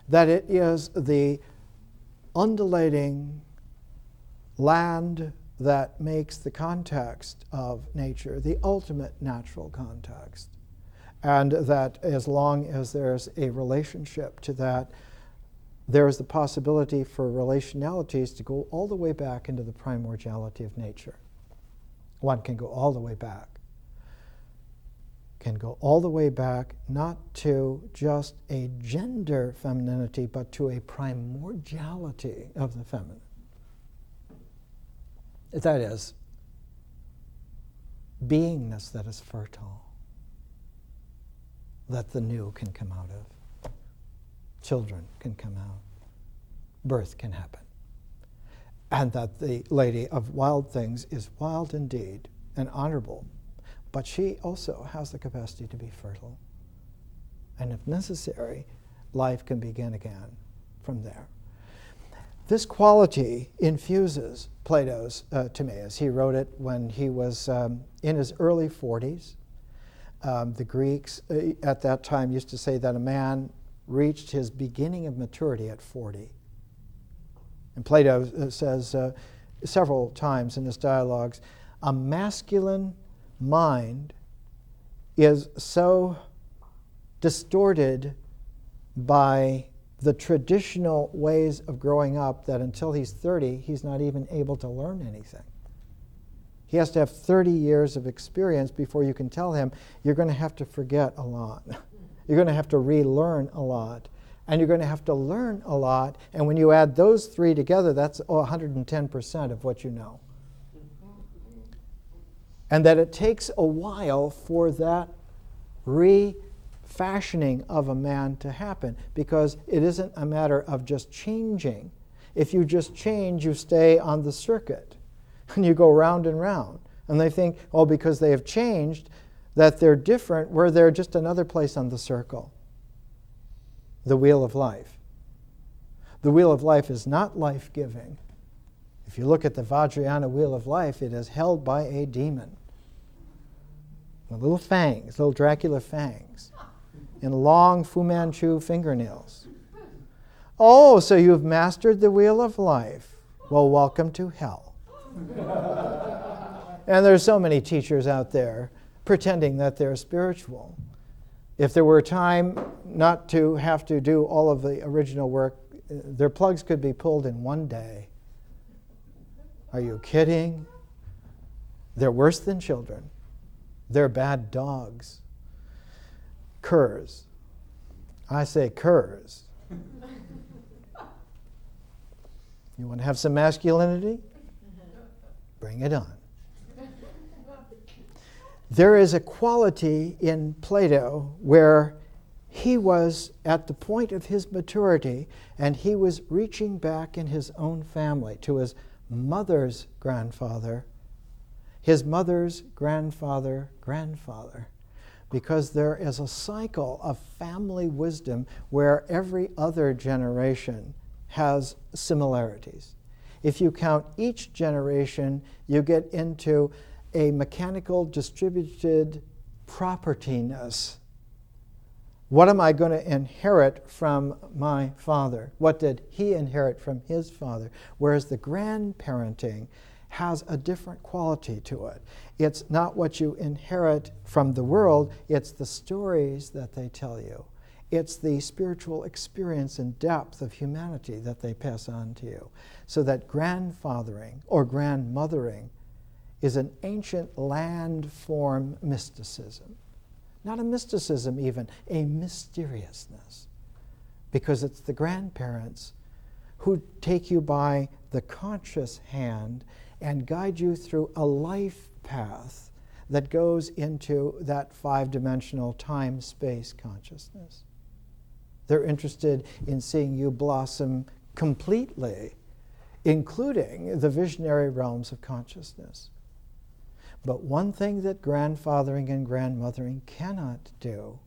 That it is the undulating land that makes the context of nature the ultimate natural context. And that as long as there's a relationship to that, there is the possibility for relationalities to go all the way back into the primordiality of nature. One can go all the way back. Can go all the way back, not to just a gender femininity, but to a primordiality of the feminine. That is, beingness that is fertile, that the new can come out of. Children can come out. Birth can happen. And that the lady of wild things is wild indeed and honorable, but she also has the capacity to be fertile. And if necessary, life can begin again from there. This quality infuses Plato's Timaeus. He wrote it when he was in his early 40s. The Greeks at that time used to say that a man reached his beginning of maturity at 40. And Plato says several times in his dialogues, a masculine mind is so distorted by the traditional ways of growing up that until he's 30, he's not even able to learn anything. He has to have 30 years of experience before you can tell him, you're going to have to forget a lot. You're going to have to relearn a lot. And you're going to have to learn a lot. And when you add those three together, that's 110% of what you know. And that it takes a while for that refashioning of a man to happen, because it isn't a matter of just changing. If you just change, you stay on the circuit. And you go round and round. And they think, oh, because they have changed, that they're different, where they're just another place on the circle. The wheel of life. The wheel of life is not life-giving. If you look at the Vajrayana wheel of life, it is held by a demon. With little fangs, little Dracula fangs, and long Fu Manchu fingernails. Oh, so you've mastered the wheel of life. Well, welcome to hell. And there's so many teachers out there pretending that they're spiritual. If there were time not to have to do all of the original work, their plugs could be pulled in one day. Are you kidding? They're worse than children. They're bad dogs. Curs. I say curs. You want to have some masculinity? Bring it on. There is a quality in Plato where he was at the point of his maturity and he was reaching back in his own family to his mother's grandfather, his mother's grandfather, because there is a cycle of family wisdom where every other generation has similarities. If you count each generation, you get into a mechanical distributed propertyness. What am I going to inherit from my father? What did he inherit from his father? Whereas the grandparenting has a different quality to it. It's not what you inherit from the world, it's the stories that they tell you. It's the spiritual experience and depth of humanity that they pass on to you. So that grandfathering or grandmothering is an ancient land-form mysticism. Not a mysticism even, a mysteriousness. Because it's the grandparents who take you by the conscious hand and guide you through a life path that goes into that five-dimensional time-space consciousness. They're interested in seeing you blossom completely, including the visionary realms of consciousness. But one thing that grandfathering and grandmothering cannot do,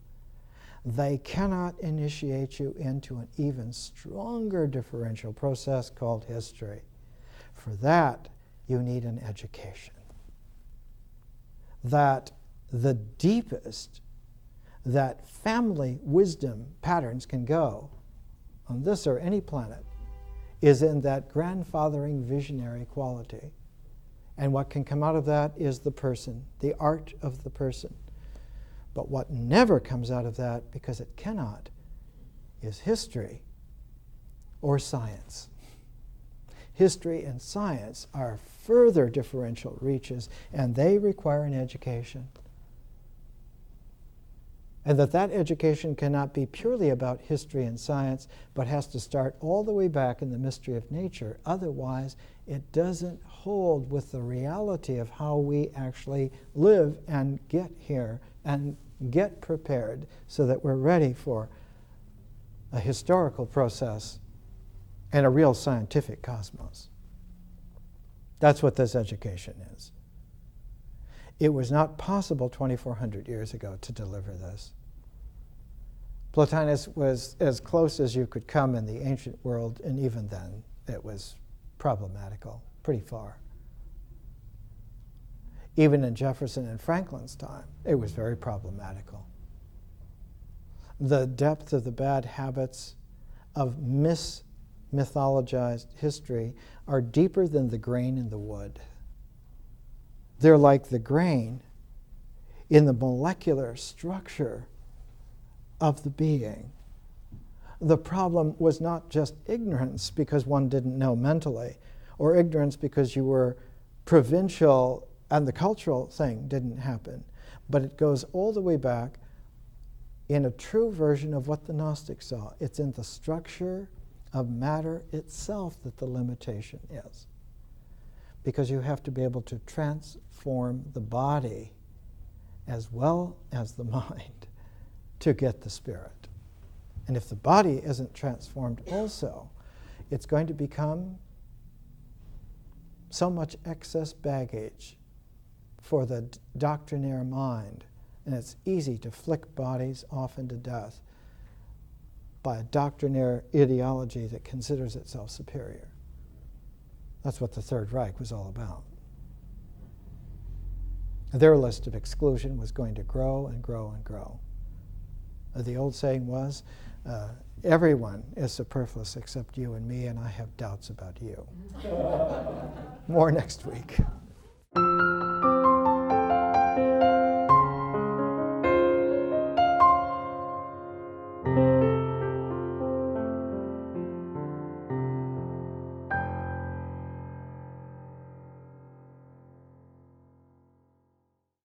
they cannot initiate you into an even stronger differential process called history. For that, you need an education. That the deepest that family wisdom patterns can go on this or any planet is in that grandfathering visionary quality. And what can come out of that is the person, the art of the person. But what never comes out of that, because it cannot, is history or science. History and science are further differential reaches, and they require an education. And that education cannot be purely about history and science, but has to start all the way back in the mystery of nature. Otherwise, it doesn't hold with the reality of how we actually live and get here and get prepared so that we're ready for a historical process and a real scientific cosmos. That's what this education is. It was not possible 2,400 years ago to deliver this. Plotinus was as close as you could come in the ancient world, and even then it was problematical, pretty far. Even in Jefferson and Franklin's time, it was very problematical. The depth of the bad habits of mythologized history are deeper than the grain in the wood. They're like the grain in the molecular structure of the being. The problem was not just ignorance because one didn't know mentally, or ignorance because you were provincial and the cultural thing didn't happen, but it goes all the way back in a true version of what the Gnostics saw. It's in the structure of matter itself that the limitation is. Because you have to be able to transform the body as well as the mind to get the spirit. And if the body isn't transformed also, it's going to become so much excess baggage for the doctrinaire mind, and it's easy to flick bodies off into death by a doctrinaire ideology that considers itself superior. That's what the Third Reich was all about. Their list of exclusion was going to grow and grow and grow. The old saying was, everyone is superfluous except you and me, and I have doubts about you. More next week.